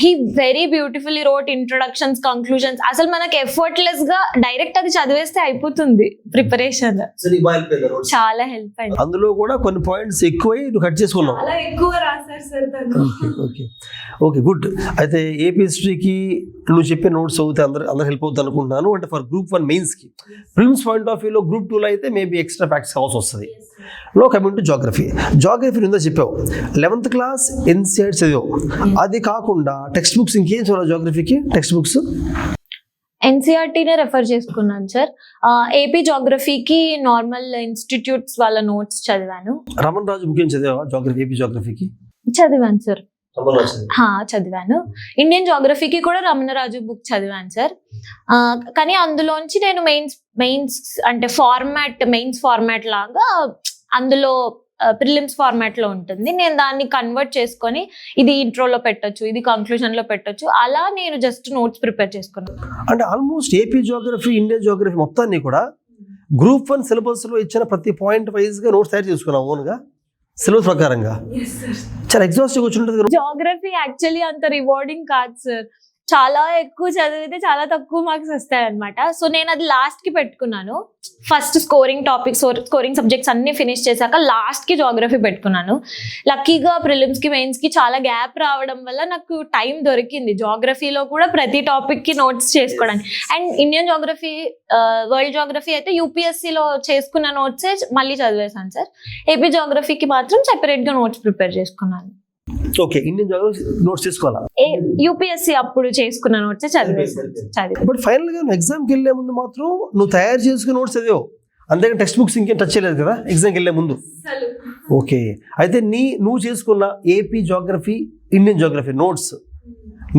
He very beautifully wrote introductions, conclusions. అసలు మనకి ఎఫర్ట్లెస్ గా డైరెక్ట్ అది చదివేస్తే అయిపోతుంది ప్రిపరేషన్. చాలా హెల్ప్ అయింది. అందులో కూడా కొన్ని పాయింట్స్ ఎక్కువై కట్ చేసుకున్నాం, చాలా ఎక్కువ రాశారు సార్ తను. Okay good. అయితే ఏపీ హిస్టరీకి నువ్వు చెప్పే నోట్స్ అవుతే అందరు హెల్ప్ అవుతుంది అనుకుంటున్నాను. అంటే ఫర్ గ్రూప్ 1 మెయిన్స్కి, ప్రిలిమ్స్ పాయింట్ ఆఫ్ వ్యూలో గ్రూప్ 2లో అయితే మేబీ ఎక్స్ట్రా ఫ్యాక్ట్స్ కావాల్సి వస్తుంది. లో కమింగ్ టు జాగ్రఫీ ఉందో చెప్పావు, 11th క్లాస్ NCERT చదివావు. అది కాకుండా టెక్స్ట్ బుక్స్ ఇంకేం చదివావు జాగ్రఫీకి? టెక్స్ట్ బుక్స్ NCERTనే రెఫర్ చేసుకున్నాను సార్. ఏపీ జాగ్రఫీకి నార్మల్ ఇన్స్టిట్యూట్స్ వాళ్ళ నోట్స్ చదివాను. రమణ్ రాజు బుక్ ఏం చదివా జాగ్రఫీ? ఏపీ జాగ్రఫీకి చదివాను సార్. చదివాను. ఇండియన్ జాగ్రఫీకి కూడా రమణరాజు బుక్ చదివాను సార్. కానీ అందులోంచి నేను మెయిన్స్ అంటే మెయిన్స్ ఫార్మాట్ లాగా అందులో ప్రిలిమ్స్ ఫార్మాట్ లో ఉంటుంది. నేను దాన్ని కన్వర్ట్ చేసుకొని ఇది ఇంట్రోలో పెట్టొచ్చు, ఇది కంక్లూజన్ లో పెట్టొచ్చు, అలా నేను జస్ట్ నోట్స్ ప్రిపేర్ చేసుకున్నాను. అంటే almost AP geography, Indian geography మొత్తాన్ని కూడా గ్రూప్ 1 సిలబస్ లో ఇచ్చిన ప్రతి పాయింట్ వైజ్ గా నోట్స్ తయారు చేసుకున్నావు ఓన్గా, సిలబస్ ప్రకారంగా. చాలా ఎగ్జాస్టివ్ వచ్చింటుంది. జాగ్రఫీ యాక్చువల్లీ అంత రివార్డింగ్ కాదు సార్. చాలా ఎక్కువ చదివితే చాలా తక్కువ మార్క్స్ వస్తాయి అనమాట. సో నేను అది లాస్ట్ కి పెట్టుకున్నాను. ఫస్ట్ స్కోరింగ్ సబ్జెక్ట్స్ అన్ని ఫినిష్ చేశాక లాస్ట్ కి జాగ్రఫీ పెట్టుకున్నాను. లక్కీగా ప్రిలిమ్స్ కి మెయిన్స్ కి చాలా గ్యాప్ రావడం వల్ల నాకు టైం దొరికింది జాగ్రఫీలో కూడా ప్రతి టాపిక్ కి నోట్స్ చేసుకోవడానికి. And Indian geography, world geography అయితే యూపీఎస్సీలో చేసుకున్న నోట్సే మళ్ళీ చదివేశాను సార్. ఏపీ జాగ్రఫీకి మాత్రం సెపరేట్ గా నోట్స్ ప్రిపేర్ చేసుకున్నాను. ఓకే, ఇండియన్ జాగ్రఫీ నోట్స్ తీసుకోవాలా? యూపీఎస్సీ అప్పుడు చేసుకున్న నోట్స్ చదివేసాను. బట్ ఫైనల్ గా ఎగ్జామ్కి వెళ్ళే ముందు మాత్రం నువ్వు తయారు చేసుకున్న నోట్స్ చదివావు, అంతేగాని టెక్స్ట్ బుక్స్ ఇంకేం టచ్ చేయలేదు కదా ఎగ్జామ్కి వెళ్ళే ముందు. ఓకే, అయితే నువ్వు చేసుకున్న AP geography, Indian geography notes,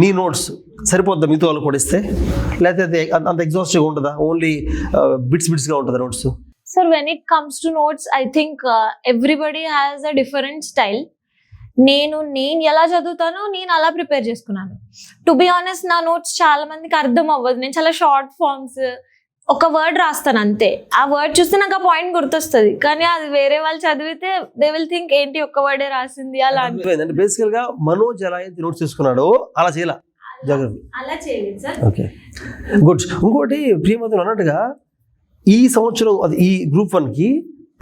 నీ నోట్స్ సరిపోద్దా మీతో వాళ్ళు కూడా ఇస్తే? లేకపోతే అంత ఎగ్జాస్టివ్గా ఉంటుందా? ఓన్లీ బిట్స్గా ఉంటుందా notes? Sir, when it comes to notes I think everybody has a different style. నేను ఎలా చదువుతానో నేను అలా ప్రిపేర్ చేసుకున్నాను. టు బి ఆనెస్ట్, నా నోట్స్ చాలా మందికి అర్థం అవ్వదు. నేను చాలా షార్ట్ ఫార్మ్స్, ఒక వర్డ్ రాస్తాను అంతే. ఆ వర్డ్ చూస్తే నాకు ఆ పాయింట్ గుర్తొస్తుంది, కానీ అది వేరే వాళ్ళు చదివితే దే విల్ థింక్ ఏంటి ఒక్క వర్డే రాసింది అలా. అంటే బేసికల్ గా మనోజ్ ఎలా అయితే నోట్స్ తీసుకున్నాడో అలా చేయాల జాగ్రఫీ. అలా చేయలేదు సార్. Okay good. ఇంకోటి ప్రియమతులు అన్నట్టుగా ఈ సంవత్సరం అది ఈ గ్రూప్ 1కి,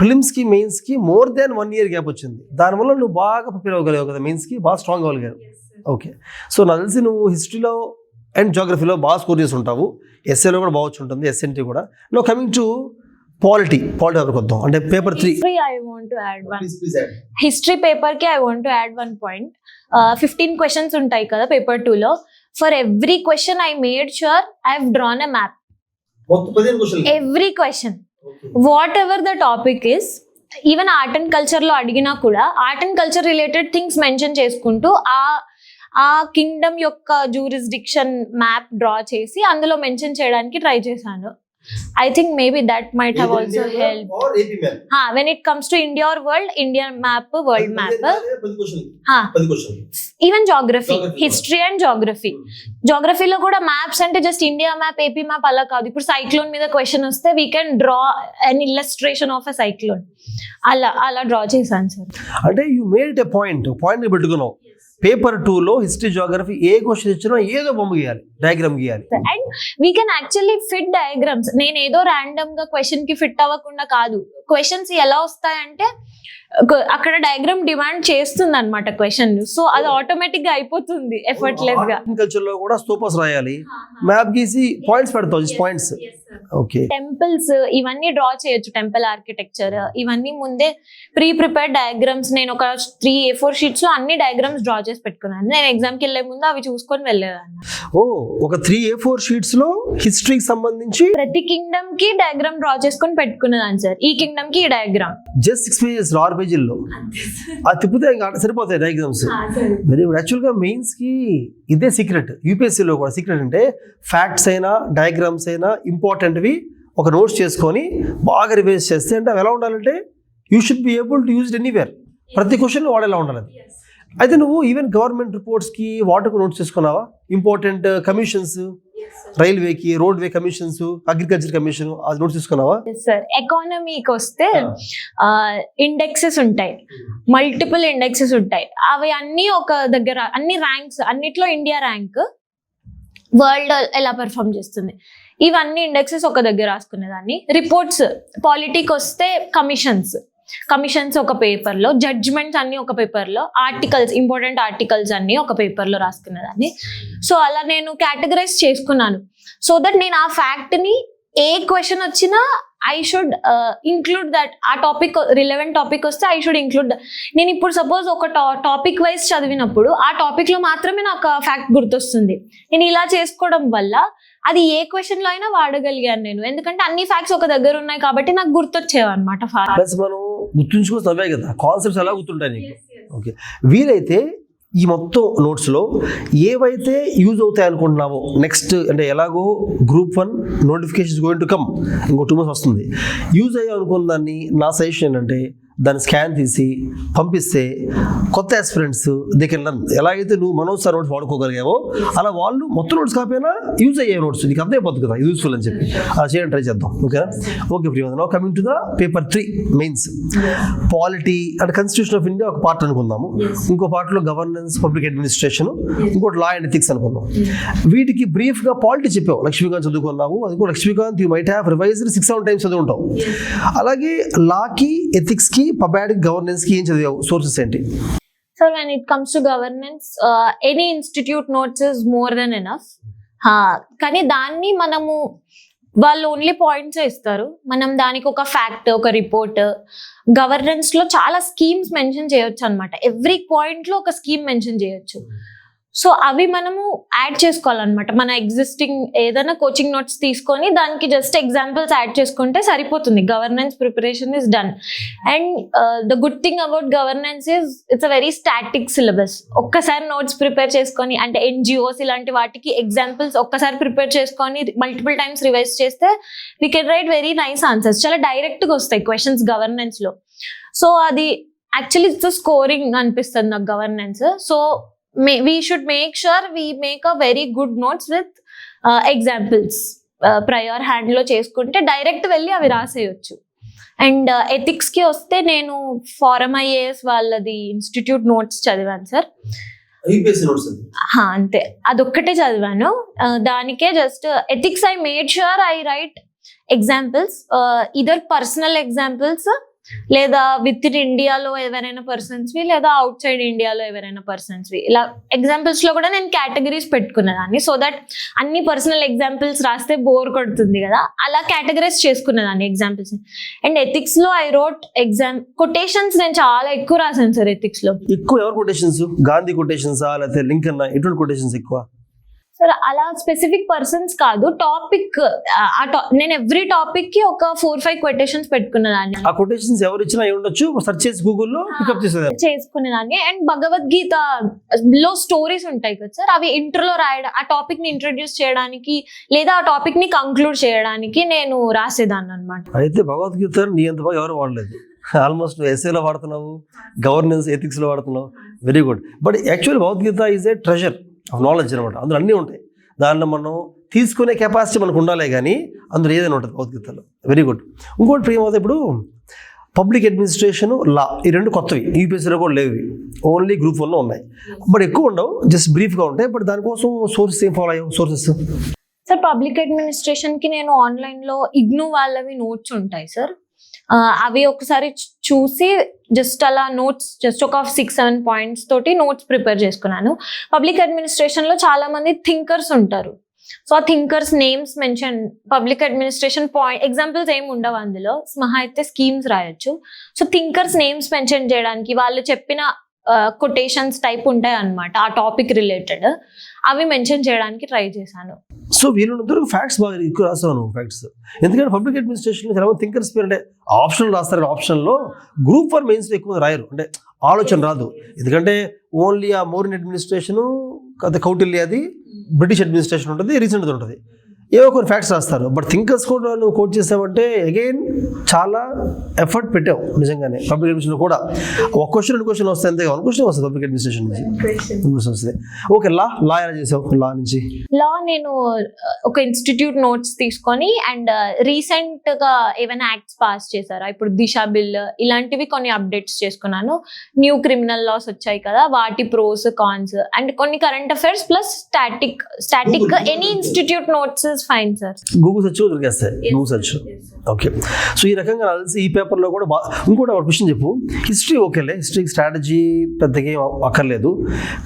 ప్రిలిమ్స్కి, మెయిన్స్కి మోర్ దాన్ 1 year గ్యాప్ వచ్చింది. దానివల్ల నువ్వు బాగా ప్రిపేర్ అవ్వగలిగావు కదా, మెయిన్స్కి బాగా స్ట్రాంగ్ అవ్వగలిగావు. ఓకే, సో నాకు తెలిసి నువ్వు హిస్టరీలో అండ్ జాగ్రఫీలో బాగా స్కోర్ చేసి ఉంటావు. ఎస్ఏలో కూడా బాగా వచ్చి ఉంటుంది, SNT కూడా. నో కమింగ్ టు పాలిటీ వరకు వద్దాం. అంటే పేపర్ 3 హిస్టరీ పేపర్ కి I want to add 1 point. 15 questions ఉంటాయి కదా పేపర్ 2లో. For every question I made sure I have drawn a map. Every question, what ever the topic is, even art and culture లో అడిగినా కూడా art and culture related things mention చేసుకుంటూ ఆ Kingdom యొక్క jurisdiction map draw చేసి అందులో mention చేయడానికి try చేశాను. I think maybe that might have also helped. or AP map. When it comes to India or world, Indian map, world map. 10 question. Even geography, Geography history and geography. Geographyలో కూడా maps అంటే just India map, AP map అలా కాదు. ఇప్పుడు cyclone మీద question వస్తే we can draw an illustration of a cyclone. అలా draw చేశాను sir. అంటే యూ మేడ్ ఎ పాయింట్ పెట్టుకున్నావు. పేపర్ 2లో హిస్టరీ జియోగ్రఫీ ఏ క్వశ్చన్ ఇచ్చినా ఏదో బొమ్మ గీయాలి, డయాగ్రామ్ గీయాలి. And we can actually fit diagrams. నేను ఏదో ర్యాండమ్ గా క్వశ్చన్ కి ఫిట్ అవ్వకుండా కాదు. క్వశ్చన్స్ ఎలా వస్తాయంటే అక్కడ డయాగ్రామ్ డిమాండ్ చేస్తుంది అనమాట క్వశ్చన్. సో అది ఆటోమేటిక్ గా అయిపోతుంది ఎఫర్ట్లెస్ గా. కల్చర్ లో కూడా స్తూపస్ రాయాలి, మ్యాప్ గీసి పాయింట్స్ పెడతావు, పాయింట్స్. ఓకే, టెంపుల్స్ ఇవన్నీ డ్రా చేయొచ్చు. టెంపుల్ ఆర్కిటెక్చర్ ఇవన్నీ ముందే ప్రిపేర్డ్ డయాగ్రామ్స్. నేను ఒక 3 A4 షీట్స్ లో అన్ని డయాగ్రామ్స్ డ్రా చేసి పెట్టుకున్నాను. నేను ఎగ్జామ్ కి వెళ్లే ముందు అవి చూసుకొని వెళ్ళేదాన్ని. ఒక 3 A4 షీట్స్ లో హిస్టరీకి సంబంధించి ప్రతి కింగ్డమ్ కి డయాగ్రామ్ డ్రా చేసుకొని పెట్టుకునేదాన్ని సార్. ఈ కింగ్డమ్ కి ఈ డయాగ్రామ్ జస్ట్ 6 pages 6 పేజీల్లో అది తిప్పితే ఇంకా సరిపోతాయి డయాగ్రామ్స్. Very good. యాక్చువల్గా మెయిన్స్ కి ఇదే సీక్రెట్. యూపీఎస్సీలో కూడా సీక్రెట్ అంటే ఫ్యాక్ట్స్ అయినా డయాగ్రామ్స్ అయినా ఇంపార్టెంట్వి ఒక నోట్స్ చేసుకొని బాగా రివైజ్ చేస్తే, అంటే అవి ఎలా ఉండాలంటే you should be able to use it anywhere. ప్రతి క్వశ్చన్ వాడేలా ఉండాలి అది. అయితే నువ్వు ఈవెన్ గవర్నమెంట్ రిపోర్ట్స్కి వాటికి నోట్స్ చేసుకున్నావా? ఇంపార్టెంట్ కమిషన్స్, రైల్వేకి, రోడ్వే కమిషన్స్, అగ్రికల్చర్ కమిషన్, అది నోట్స్ తీసుకున్నావా? సార్ ఎకానమీకి వస్తే ఇండెక్సెస్ ఉంటాయి, మల్టిపుల్ ఇండెక్సెస్ ఉంటాయి. అవి అన్ని ఒక దగ్గర, అన్ని ర్యాంక్స్, అన్నిట్లో ఇండియా ర్యాంక్, వరల్డ్ ఎలా పెర్ఫామ్ చేస్తుంది, ఇవన్నీ ఇండెక్సెస్ ఒక దగ్గర రాసుకునేదాన్ని. రిపోర్ట్స్, పాలిటీకి వస్తే కమిషన్స్ ఒక పేపర్లో, జడ్జ్మెంట్స్ అన్ని ఒక పేపర్లో, ఆర్టికల్స్, ఇంపార్టెంట్ ఆర్టికల్స్ అన్ని ఒక పేపర్లో రాసుకునేదాన్ని. సో అలా నేను కేటగరైజ్ చేసుకున్నాను. సో దట్ నేను ఆ ఫ్యాక్ట్ని ఏ క్వశ్చన్ వచ్చినా ఐ షుడ్ ఇంక్లూడ్ దట్. ఆ టాపిక్ రిలవెంట్ టాపిక్ వస్తే ఐ షుడ్ ఇంక్లూడ్ దట్. నేను ఇప్పుడు సపోజ్ ఒక టాపిక్ వైజ్ చదివినప్పుడు ఆ టాపిక్లో మాత్రమే నాకు ఆ ఫ్యాక్ట్ గుర్తొస్తుంది. నేను ఇలా చేసుకోవడం వల్ల అది ఏ క్వశ్చన్ లో అయినా వాడగలిగాను నేను, ఎందుకంటే అన్ని ఫ్యాక్ట్స్ ఒక దగ్గర ఉన్నాయి కాబట్టి నాకు గుర్తొచ్చేవి అనమాట. మనం గుర్తుంచుకోవచ్చే కదా, కాన్సెప్ట్స్ ఎలా గుర్తుంటాయి నీకు. ఓకే, వీలైతే ఈ మొత్తం నోట్స్లో ఏవైతే యూజ్ అవుతాయి అనుకుంటున్నావో నెక్స్ట్, అంటే ఎలాగో Group 1 notifications going to come, ఇంకో 2 months వస్తుంది. యూజ్ అయ్యే అనుకున్న దాన్ని నా సజెషన్ ఏంటంటే దాన్ని స్కాన్ తీసి పంపిస్తే కొత్త ఆస్పిరెంట్స్ దే కెన్ లర్న్. ఎలాగైతే నువ్వు మనోజ్ సార్ నోట్స్ వాడుకోగలిగావో అలా వాళ్ళు మొత్తం నోట్స్ కాకపోయినా యూజ్ అయ్యే నోట్స్ నీకు అర్థం అయిపోతుంది కదా, యూస్ఫుల్ అని చెప్పి అలా చేయడం ట్రై చేద్దాం. ఓకేనా? Okay Priyavanta, now coming to the paper 3 mains. Polity and constitution of India ఒక పార్ట్ అనుకుందాము, ఇంకో పార్ట్లో గవర్నెన్స్, పబ్లిక్ అడ్మినిస్ట్రేషన్, ఇంకోటి లా అండ్ ఎథిక్స్ అనుకుందాం. వీటికి బ్రీఫ్గా పాలిటీ చెప్పావు, లక్ష్మీకాంత్ చదువుకున్నావు. అది కూడా Laxmikanth you might have revised 6-7 times చదువుకుంటావు. అలాగే లాకి, ఎథిక్స్కి, పబ్లిక్ గవర్నెన్స్కి ఏం చదివావు? సోర్సెస్ ఏంటి? So when it comes to governance, any institute notes is more than enough. కానీ దాన్ని మనము, వాళ్ళు ఓన్లీ పాయింట్స్ ఇస్తారు, మనం దానికి ఒక ఫ్యాక్ట్, ఒక రిపోర్ట్. గవర్నెన్స్ లో చాలా స్కీమ్స్ మెన్షన్ చేయొచ్చు అనమాట. ఎవ్రీ పాయింట్ లో ఒక స్కీమ్ మెన్షన్ చేయొచ్చు. సో అవి మనము యాడ్ చేసుకోవాలన్నమాట. మన ఎగ్జిస్టింగ్ ఏదైనా కోచింగ్ నోట్స్ తీసుకొని దానికి జస్ట్ ఎగ్జాంపుల్స్ యాడ్ చేసుకుంటే సరిపోతుంది. Governance preparation is done. And the good thing about governance is it's a very static syllabus. ఒక్కసారి నోట్స్ ప్రిపేర్ చేసుకొని, అంటే NGOs ఇలాంటి వాటికి ఎగ్జాంపుల్స్ ఒక్కసారి ప్రిపేర్ చేసుకొని మల్టిపుల్ టైమ్స్ రివైజ్ చేస్తే we can write very nice answers. చాలా డైరెక్ట్గా వస్తాయి క్వశ్చన్స్ గవర్నెన్స్ లో. సో అది యాక్చువల్లీ ఇట్స్ స్కోరింగ్ అనిపిస్తుంది నాకు governance. So we should make sure we make a very good notes with examples. Prior hand లో చేసుకుంటే డైరెక్ట్ వెళ్ళి అవి రాసేయచ్చు. అండ్ ఎథిక్స్ కి వస్తే నేను ఫారం IAS వాళ్ళది ఇన్స్టిట్యూట్ నోట్స్ చదివాను సార్. అంతే, అదొక్కటే చదివాను. దానికే just ethics I made sure I right examples, either personal examples, లేదా విత్ ఇన్ ఇండియాలో ఎవరైనా పర్సన్స్వి, లేదా అవుట్ సైడ్ ఇండియాలో ఎవరైనా పర్సన్స్వి. ఇలా ఎగ్జాంపుల్స్ లో కూడా నేను కేటగిరీస్ పెట్టుకునేదాన్ని. సో దట్ అన్ని పర్సనల్ ఎగ్జాంపుల్స్ రాస్తే బోర్ కొడుతుంది కదా, అలా కేటగరైజ్ చేసుకునేదాన్ని ఎగ్జాంపుల్స్. అండ్ ఎథిక్స్ లో ఐ రోట్ కొటేషన్స్. నేను చాలా ఎక్కువ రాశాను సార్ ఎథిక్స్ లో. ఎక్కువ ఎవరు కొటేషన్స్? గాంధీ కొటేషన్స్ లేకపోతే లింకన్, ఎటువంటి కొటేషన్స్ ఎక్కువ? సో సార్ అలా స్పెసిఫిక్ పర్సన్స్ కాదు, టాపిక్ నేను ఎవ్రీ టాపిక్ కి ఒక 4-5 కొటేషన్స్ పెట్టుకునేదాన్ని. ఆ కొటేషన్స్ ఎవరు ఇచ్చినా అయి ఉండొచ్చు, సెర్చ్ చేసి గూగుల్లో పికప్ చేసుకునేదాన్ని. అండ్ భగవద్గీత లో స్టోరీస్ ఉంటాయి కదా సార్, అవి ఇంట్రోలో రాయడం, ఆ టాపిక్ ని ఇంట్రొడ్యూస్ చేయడానికి లేదా ఆ టాపిక్ ని కంక్లూడ్ చేయడానికి నేను రాసేదాన్ని అనమాట. అయితే భగవద్గీత నీ అంత బాగా ఎవరు వాడలేదు. ఆల్మోస్ట్ ఎస్ఏలో వాడుతున్నావు, గవర్నెన్స్ ఎథిక్స్లో వాడుతున్నావు, very good. But actually Bhagavad Gita is a treasure of knowledge అనమాట. అందులో అన్నీ ఉంటాయి. దాంట్లో మనం తీసుకునే కెపాసిటీ మనకు ఉండాలి, కానీ అందులో ఏదైనా ఉంటుంది భగవద్గీతలో. Very good. ఇంకోటి ప్రియమవుతుంది, ఇప్పుడు పబ్లిక్ అడ్మినిస్ట్రేషన్, లా, ఈ రెండు కొత్తవి, యూపీఎస్సీలో కూడా లేవు, ఓన్లీ గ్రూప్ 1లో ఉన్నాయి. బట్ ఎక్కువ ఉండవు, జస్ట్ బ్రీఫ్గా ఉంటాయి. బట్ దానికోసం సోర్సెస్ ఏం ఫాలో అయ్యావు? సోర్సెస్ సార్ పబ్లిక్ అడ్మినిస్ట్రేషన్ కి నేను ఆన్లైన్లో ఇగ్నూ వాళ్ళవి నోట్స్ ఉంటాయి సార్, అవి ఒకసారి చూసి జస్ట్ అలా నోట్స్ జస్ట్ ఒక 6-7 పాయింట్స్ తోటి నోట్స్ ప్రిపేర్ చేసుకున్నాను. పబ్లిక్ అడ్మినిస్ట్రేషన్ లో చాలా మంది థింకర్స్ ఉంటారు. సో ఆ thinkers names mention, public administration examples ఏమి ఉండవు అందులో, మహా అయితే స్కీమ్స్ రాయొచ్చు. సో థింకర్స్ నేమ్స్ మెన్షన్ చేయడానికి వాళ్ళు చెప్పిన కొటేషన్స్ టైప్ ఉంటాయి అన్నమాట, ఆ టాపిక్ రిలేటెడ్, అవి మెన్షన్ చేయడానికి ట్రై చేశాను. సో వీళ్ళందరూ ఫ్యాక్ట్స్ బాగా ఎక్కువ రాసాను ఫ్యాక్ట్స్. ఎందుకంటే పబ్లిక్ అడ్మినిస్ట్రేషన్ చాలా మంది థింకర్స్ పేరు అంటే ఆప్షన్లు రాస్తారు, ఆప్షన్లో గ్రూప్ 1 మెయిన్స్ ఎక్కువ రాయరు, అంటే ఆలోచన రాదు. ఎందుకంటే ఓన్లీ ఆ మోరిన్ అడ్మినిస్ట్రేషను, కౌటిల్యది, బ్రిటిష్ అడ్మినిస్ట్రేషన్ ఉంటుంది, రీసెంట్గా ఉంటుంది, ఏవో కొన్ని ఫ్యాక్ట్స్ రాస్తారు. బట్ థింకర్స్ కూడా నువ్వు కోట్ చేసావంటే అగైన్ చాలా ఎఫర్ట్ పెట్టావు నిజంగానే. పబ్లిక్ అడ్మినిస్ట్రేషన్ కూడా ఒక క్వశ్చన్ 2 క్వశ్చన్ వస్తాయి, అంతే 1 క్వశ్చన్ వస్తుంది పబ్లిక్ అడ్మినిస్ట్రేషన్ నుంచి వస్తుంది. ఓకే, లా ఎలా చేసావు? లా నుంచి నేను ఒక ఇన్స్టిట్యూట్ నోట్స్ తీసుకొని అండ్ రీసెంట్ గా ఏమైనా యాక్ట్స్ పాస్ చేశారా, ఇప్పుడు దిశ బిల్ ఇలాంటివి కొన్ని అప్డేట్స్ చేసుకున్నాను. న్యూ క్రిమినల్ లాస్ వచ్చాయి కదా, వాటి ప్రోస్ కాన్స్ అండ్ కొన్ని current affairs plus static any institute notes fine sir. Google search దొరికేస్తాయి, గూగుల్ సెర్చ్. ఓకే, సో ఈ రకంగా కలిసి ఈ పేపర్లో కూడా ఇంకోటి ఒక క్వశ్చన్ చెప్పు. హిస్టరీ ఓకేలే, హిస్టరీకి స్ట్రాటజీ పెద్దగా ఏం అక్కర్లేదు,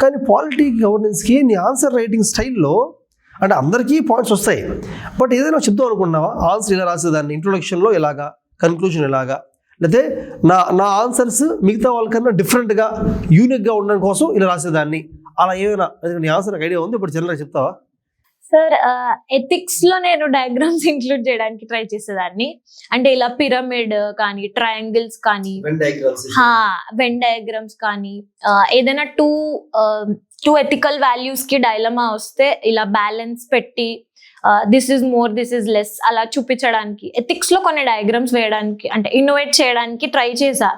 కానీ పాలిటీ గవర్నెన్స్కి నీ ఆన్సర్ రైటింగ్ స్టైల్లో అంటే అందరికీ పాయింట్స్ వస్తాయి, బట్ ఏదైనా చెప్తాం అనుకుంటున్నావా? ఆన్సర్ ఇలా రాసేదాన్ని, ఇంట్రొడక్షన్లో ఇలాగా, కన్క్లూజన్ ఇలాగా, లేకపోతే నా ఆన్సర్స్ మిగతా వాళ్ళకన్నా డిఫరెంట్గా యూనిక్గా ఉండడం కోసం ఇలా రాసేదాన్ని, అలా ఏమైనా నీ ఆన్సర్ ఐడియా ఉంది? ఇప్పుడు జనరల్గా చెప్తావా? సార్ ఎథిక్స్ లో నేను డయాగ్రామ్స్ ఇంక్లూడ్ చేయడానికి ట్రై చేసేదాన్ని, అంటే ఇలా పిరమిడ్ కానీ, ట్రయాంగిల్స్ కానీ, వెన్ డయాగ్రామ్స్ కానీ, ఏదైనా టూ ఎథికల్ వాల్యూస్ కి డైలమా వస్తే ఇలా బ్యాలెన్స్ పెట్టి this is more, this is less అలా చూపించడానికి ఎథిక్స్ లో కొన్ని డయాగ్రామ్స్ వేయడానికి, అంటే ఇన్నోవేట్ చేయడానికి ట్రై చేశా.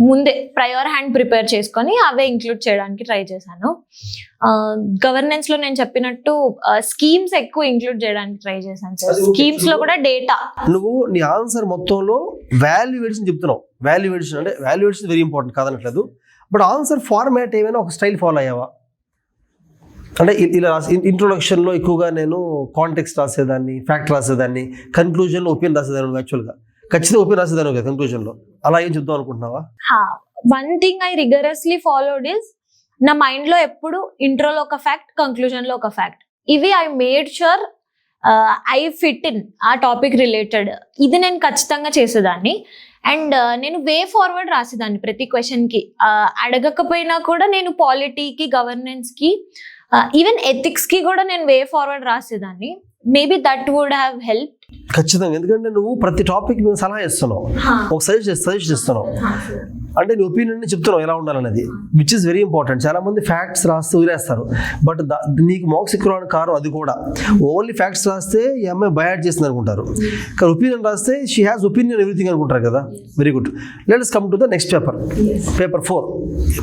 ముందే ప్రయర్ హ్యాండ్ ప్రిపేర్ చేసుకొని అవే ఇంక్లూడ్ చేయడానికి ట్రై చేశాను. గవర్నెన్స్ లో నేను చెప్పినట్టు స్కీమ్స్ ఎక్కువ ఇంక్లూడ్ చేయడానికి ట్రై చేశాను సార్. స్కీమ్స్ లో కూడా డేటా. నువ్వు నీ ఆన్సర్ మొత్తంలో వాల్యుయేషన్ చెప్తున్నావు. వాల్యుయేషన్ అంటే వాల్యుయేషన్ వెరీ ఇంపార్టెంట్ కాదనట్లేదు, బట్ ఆన్సర్ ఫార్మాట్ ఏమైనా ఒక స్టైల్ ఫాలో అయ్యావా? అంటే ఇలా ఇంట్రొడక్షన్లో ఎక్కువగా నేను కాంటెక్స్ట్ రాసేదాన్ని, ఫ్యాక్ట్ రాసేదాన్ని, కన్క్లూజన్లో ఒపీనియన్ రాసేదాన్ని, యాక్చువల్గా ఖచ్చితంగా ఒపీనియన్ రాసేదాన్ని కదా కన్క్లూజన్లో, అలా ఏం చెప్దాం అనుకుంటున్నావా? One thing I rigorously followed is, నా మైండ్ లో ఎప్పుడు ఇంట్రోలో ఒక ఫ్యాక్ట్, కంక్లూజన్ లో ఒక ఫ్యాక్ట్, ఇవి I made sure I fit in ఆ టాపిక్ రిలేటెడ్, ఇది నేను ఖచ్చితంగా చేసేదాన్ని. అండ్ నేను వే ఫార్వర్డ్ రాసేదాన్ని ప్రతి క్వశ్చన్ కి, అడగకపోయినా కూడా నేను పాలిటీకి, గవర్నెన్స్ కి, ఈవెన్ ఎథిక్స్ కి కూడా నేను వే ఫార్వర్డ్ రాసేదాన్ని. Maybe that would have help. ఖచ్చితంగా, ఎందుకంటే నువ్వు ప్రతి టాపిక్ మీద సలహా ఇస్తున్నావు, ఒక సజెస్ట్ చేస్తున్నావు, అంటే నీ ఒపీనియన్ చెప్తున్నావు ఎలా ఉండాలనేది, విచ్ ఇస్ వెరీ ఇంపార్టెంట్. చాలా మంది ఫ్యాక్ట్స్ రాస్తే వదిలేస్తారు, బట్ నీకు మార్క్స్ ఎక్కువ కారణం అది కూడా. ఓన్లీ ఫ్యాక్ట్స్ రాస్తే ఈ అమ్మాయి బయాడ్ చేస్తుంది అనుకుంటారు, కానీ ఒపీనియన్ రాస్తే షీ హ్యాస్ ఒపీనియన్ ఎవ్రీథింగ్ అనుకుంటారు కదా. Very good. Let's come to the next paper, paper 4.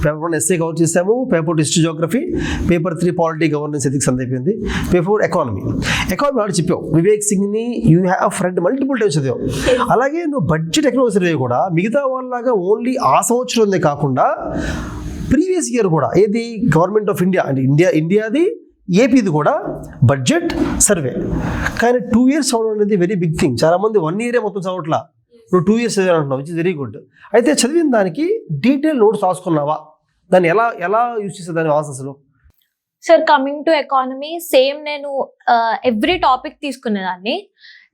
Paper 1 SA cover చేసాము, paper 2 history geography, paper 3 polity governance ethics అంత అయిపోయింది. పేపర్ 4 ఎకానమీ ఆల్రెడీ చెప్పావు, వివేక్ సింగ్ని you have friend multiple times చదివావు. అలాగే నువ్వు బడ్జెట్ ఎకనామిక్స్ చదివి కూడా మిగతా వాళ్ళలాగా ఓన్లీ ఆ సంవత్సరందే కాకుండా ప్రీవియస్ ఇయర్ కూడా, ఏది గవర్నమెంట్ ఆఫ్ ఇండియా అంటే ఇండియాది, ఏపీది కూడా బడ్జెట్ సర్వే. కానీ 2 years చదవడం అనేది వెరీ బిగ్ థింగ్. చాలా మంది 1 year మొత్తం చదవట్లా, నువ్వు 2 years చదివాను అంటున్నావు, విచ్ ఇస్ వెరీ గుడ్. అయితే చదివిన దానికి డీటెయిల్ నోట్స్ రాసుకున్నావా? దాన్ని ఎలా యూజ్ చేసేదాన్ని ఆన్సర్స్లో? Sir coming to economy, same నేను ఎవ్రీ టాపిక్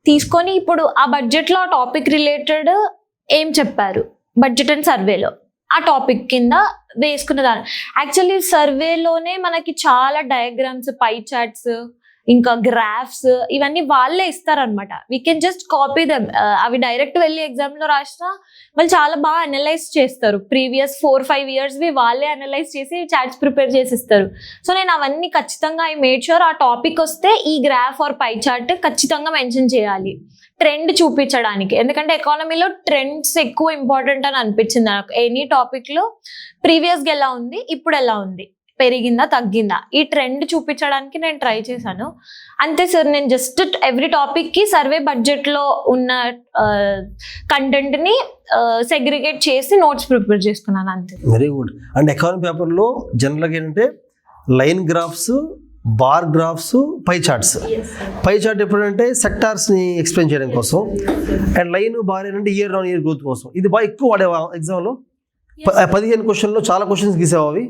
తీసుకొని ఇప్పుడు ఆ బడ్జెట్ లో ఆ టాపిక్ రిలేటెడ్ ఏం చెప్పారు బడ్జెట్ అండ్ సర్వేలో, ఆ టాపిక్ కింద వేసుకునేదాన్ని. యాక్చువల్లీ సర్వేలోనే మనకి చాలా డయాగ్రామ్స్, పై చార్ట్స్, ఇంకా గ్రాఫ్స్ ఇవన్నీ వాళ్ళే ఇస్తారనమాట. We can just copy them. అవి డైరెక్ట్ వెళ్ళి ఎగ్జామ్లో రాసినా వాళ్ళు చాలా బాగా అనలైజ్ చేస్తారు. ప్రీవియస్ 4-5 yearsవి వాళ్ళే అనలైజ్ చేసి చాట్స్ ప్రిపేర్ చేసి ఇస్తారు. సో నేను అవన్నీ ఖచ్చితంగా ఐ మేడ్ షూర్ ఆ టాపిక్ వస్తే ఈ గ్రాఫ్ ఆర్ పై చార్ట్ ఖచ్చితంగా మెన్షన్ చేయాలి, ట్రెండ్ చూపించడానికి. ఎందుకంటే ఎకానమీలో ట్రెండ్స్ ఎక్కువ ఇంపార్టెంట్ అని అనిపించింది నాకు. ఎనీ టాపిక్లో ప్రీవియస్గా ఎలా ఉంది, ఇప్పుడు ఎలా ఉంది, పెరిగిందా తగ్గిందా, ఈ ట్రెండ్ చూపించడానికి నేను ట్రై చేశాను. అంతే సార్. నేను జస్ట్ ఎవ్రీ టాపిక్కి సర్వే బడ్జెట్లో ఉన్న కంటెంట్ని సెగ్రిగేట్ చేసి నోట్స్ ప్రిపేర్ చేసుకున్నాను అంతే. Very good. అండ్ ఎకానమీ పేపర్లో జనరల్గా ఏంటంటే లైన్ గ్రాఫ్స్, బార్ గ్రాఫ్స్, పై చార్ట్స్. పై చార్ట్ ఎప్పుడంటే సెక్టార్స్ని ఎక్స్ప్లెయిన్ చేయడం కోసం, అండ్ లైన్ బార్ ఏంటంటే ఇయర్ ఆన్ ఇయర్ గ్రోత్ కోసం. ఇది బాగా ఎక్కువ వాడేవా ఎగ్జామ్లో? 15 క్వశ్చన్లో చాలా క్వశ్చన్స్ గీసావా అవి?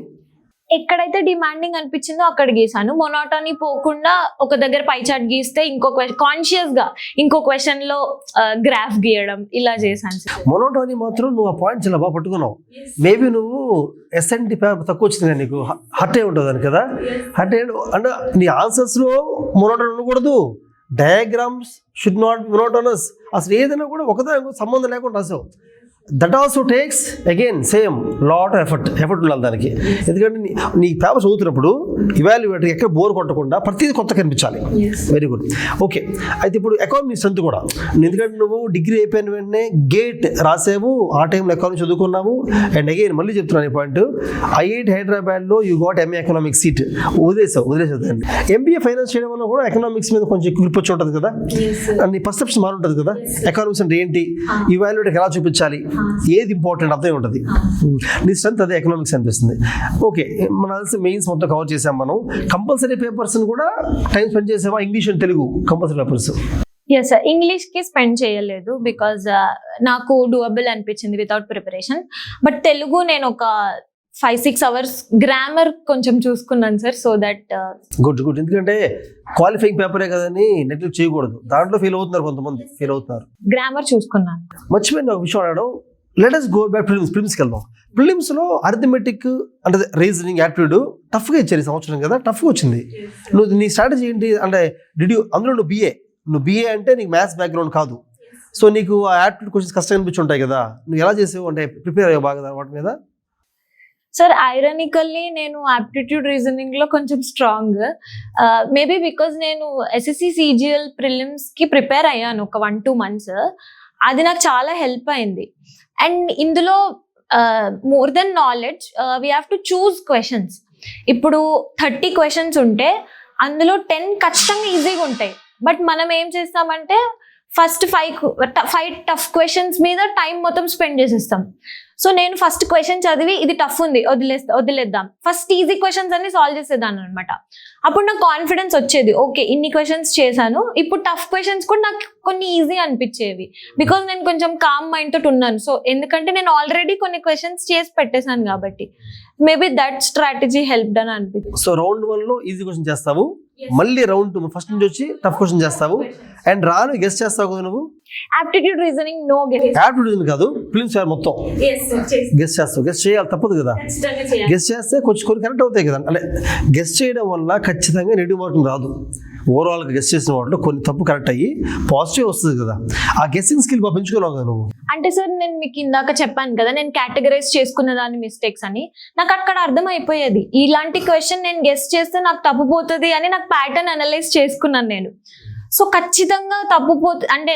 ఎక్కడైతే డిమాండింగ్ అనిపించిందో అక్కడ గీసాను. మొనోటోనీ పోకుండా ఒక దగ్గర పై చార్ట్ గీస్తే ఇంకో క్వశ్చన్ కాన్షియస్ గా ఇంకో క్వశ్చన్ లో గ్రాఫ్ గీయడం ఇలా చేశాను. మొనోటోనీ మాత్రం నువ్వు ఆ పాయింట్స్ ఇలా బాగా పట్టుకున్నావు. మేబీ నువ్వు SNT పేపర్ తక్కువ వచ్చింది కానీ నీకు హర్ట్ అయి ఉంటుంది కదా. హర్ట్ అయ్యి అంటే నీ ఆన్సర్స్లో మొనోటోనీ ఉండకూడదు, డయాగ్రామ్స్ షుడ్ నాట్ మొనోటోనస్. అసలు ఏదైనా కూడా ఒకదానికి సంబంధం లేకుండా రాసావు. That also takes again same lot of effort ఉండాలి దానికి. ఎందుకంటే నీ పేపర్ చదువుతున్నప్పుడు ఇవాల్యుయేటర్ ఎక్కడ బోర్ కొట్టకుండా ప్రతిదీ కొత్త కనిపించాలి. Very good. ఓకే, అయితే ఇప్పుడు ఎకానమీ స్ట్రెంత్ కూడా, ఎందుకంటే నువ్వు డిగ్రీ అయిపోయిన వెంటనే గేట్ రాసావు, ఆ టైంలో ఎకానమీ చదువుకున్నావు. అండ్ అగైన్ మళ్ళీ చెప్తున్నాను ఈ పాయింట్, IIT హైదరాబాద్లో you got MA economics seat, వదిలేసావు దాన్ని. MBA ఫైనాన్స్ చేయడం వల్ల కూడా ఎకనామిక్స్ మీద కొంచెం గ్రిప్ వచ్చి ఉంటుంది కదా, అండ్ నీ పర్సెప్షన్ మారి ఉంటుంది కదా. ఎకనామిక్స్ అంటే ఏంటి, ఇవాల్యుయేటర్ ఎలా చూపించాలి, ఏది ఇంపార్టెంట్ అర్థం ఉంటుంది. నీ స్ట్రెంత్ అదే ఎకనామిక్స్ అనిపిస్తుంది. ఓకే, మన మెయిన్స్ మొత్తం కవర్ చేసాం మనం. కంపల్సరీ పేపర్స్ కూడా టైం స్పెండ్ చేసావా? English and Telugu compulsory papers? Yes sir. ఇంగ్లీష్కి స్పెండ్ చేయలేదు బికాజ్ నాకు డూయబుల్ అనిపించింది వితౌట్ ప్రిపరేషన్. బట్ తెలుగు నేను ఒక 5-6 hours గ్రామర్ కొంచెం చూసుకున్నాను సార్. So that good. ఎందుకంటే క్వాలిఫైయింగ్ పేపరే కదని నెగ్లెక్ట్ చేయకూడదు. దాంట్లో ఫెయిల్ అవుతున్నారు, కొంతమంది ఫెయిల్ అవుతున్నారు. గ్రామర్ చూసుకున్నాను. మర్చిపోయింది ఒక విషయం అడగడం. లెట్ us go back ప్రిలిమ్స్కి వెళ్దాం. ప్రిలిమ్స్లో అరిథమెటిక్ అంటే రీజనింగ్, యాప్టిట్యూడ్ టఫ్గా ఇచ్చారు ఈ సంవత్సరం కదా, టఫ్గా వచ్చింది. నువ్వు నీ స్ట్రాటజీ ఏంటి అంటే అందులో నువ్వు BA అంటే నీకు మ్యాథ్స్ బ్యాక్గ్రౌండ్ కాదు. సో నీకు ఆ యాప్టిట్యూడ్ క్వశ్చన్స్ కష్టం అనిపించి ఉంటాయి కదా, నువ్వు ఎలా చేసావు అంటే ప్రిపేర్ అయ్యావు బాగా వాటి మీద? సార్ ఐరానికల్లీ నేను ఆప్టిట్యూడ్ రీజనింగ్ లో కొంచెం స్ట్రాంగ్. మేబీ బికాజ్ నేను SSC CGL ప్రిలిమ్స్కి ప్రిపేర్ అయ్యాను ఒక 1-2 months. అది నాకు చాలా హెల్ప్ అయింది. అండ్ ఇందులో more than knowledge we have to choose questions. ఇప్పుడు 30 questions ఉంటే అందులో 10 ఖచ్చితంగా ఈజీగా ఉంటాయి. బట్ మనం ఏం చేస్తామంటే ఫస్ట్ 5 టఫ్ క్వశ్చన్స్ మీద టైం మొత్తం స్పెండ్ చేసేస్తాం. సో నేను ఫస్ట్ క్వశ్చన్ చదివి ఇది టఫ్ ఉంది వదిలేద్దాం, ఫస్ట్ ఈజీ క్వశ్చన్స్ అన్ని సాల్వ్ చేసేదాన్ని అనమాట. అప్పుడు నాకు కాన్ఫిడెన్స్ వచ్చేది, ఓకే ఇన్ని క్వశ్చన్స్ చేశాను, ఇప్పుడు టఫ్ క్వశ్చన్స్ కూడా నాకు కొన్ని ఈజీ అనిపించేవి. బికాజ్ నేను కొంచెం కామ్ మైండ్ తోటి ఉన్నాను. సో ఎందుకంటే నేను ఆల్రెడీ కొన్ని క్వశ్చన్స్ చేసి పెట్టేశాను కాబట్టి మేబీ దట్ స్ట్రాటజీ హెల్ప్ అని అనిపించింది. సో రౌండ్ 1లో ఈజీ క్వశ్చన్ చేస్తావు, మళ్ళీ రౌండ్ 2 ఫస్ట్ నుంచి వచ్చి టఫ్ క్వశ్చన్ చేస్తావు, అండ్ రాను గెస్ చేస్తావు కదా నువ్వు. Aptitude reasoning no guess. Aptitude reasoning కాదు, ప్రిలిమ్స్ మొత్తం గెస్ చేస్తావు. గెస్ చేయాలి, తప్పదు కదా. గెస్ చేస్తే కొన్ని కరెక్ట్ అవుతాయి కదా. అంటే గెస్ చేయడం వల్ల ఖచ్చితంగా నెగిటివ్ మార్కింగ్ రాదు. ఓవరాల్గా గెస్ చేసిన వాటిలో కొన్ని తప్పు కరెక్ట్ అయ్యి పాజిటివ్ వస్తుంది కదా. ఆ గెస్సింగ్ స్కిల్ బాగా పెంచుకోలేవు కదా నువ్వు. అంటే సార్ నేను మీకు ఇందాక చెప్పాను కదా, నేను కేటగరైజ్ చేసుకున్న దాని మిస్టేక్స్ అని. నాకు అక్కడ అర్థం అయిపోయేది, ఇలాంటి క్వశ్చన్ నేను గెస్ చేస్తే నాకు తప్పుపోతుంది అని నాకు ప్యాటర్న్ అనలైజ్ చేసుకున్నాను నేను. సో ఖచ్చితంగా తప్పుపోతుంది అంటే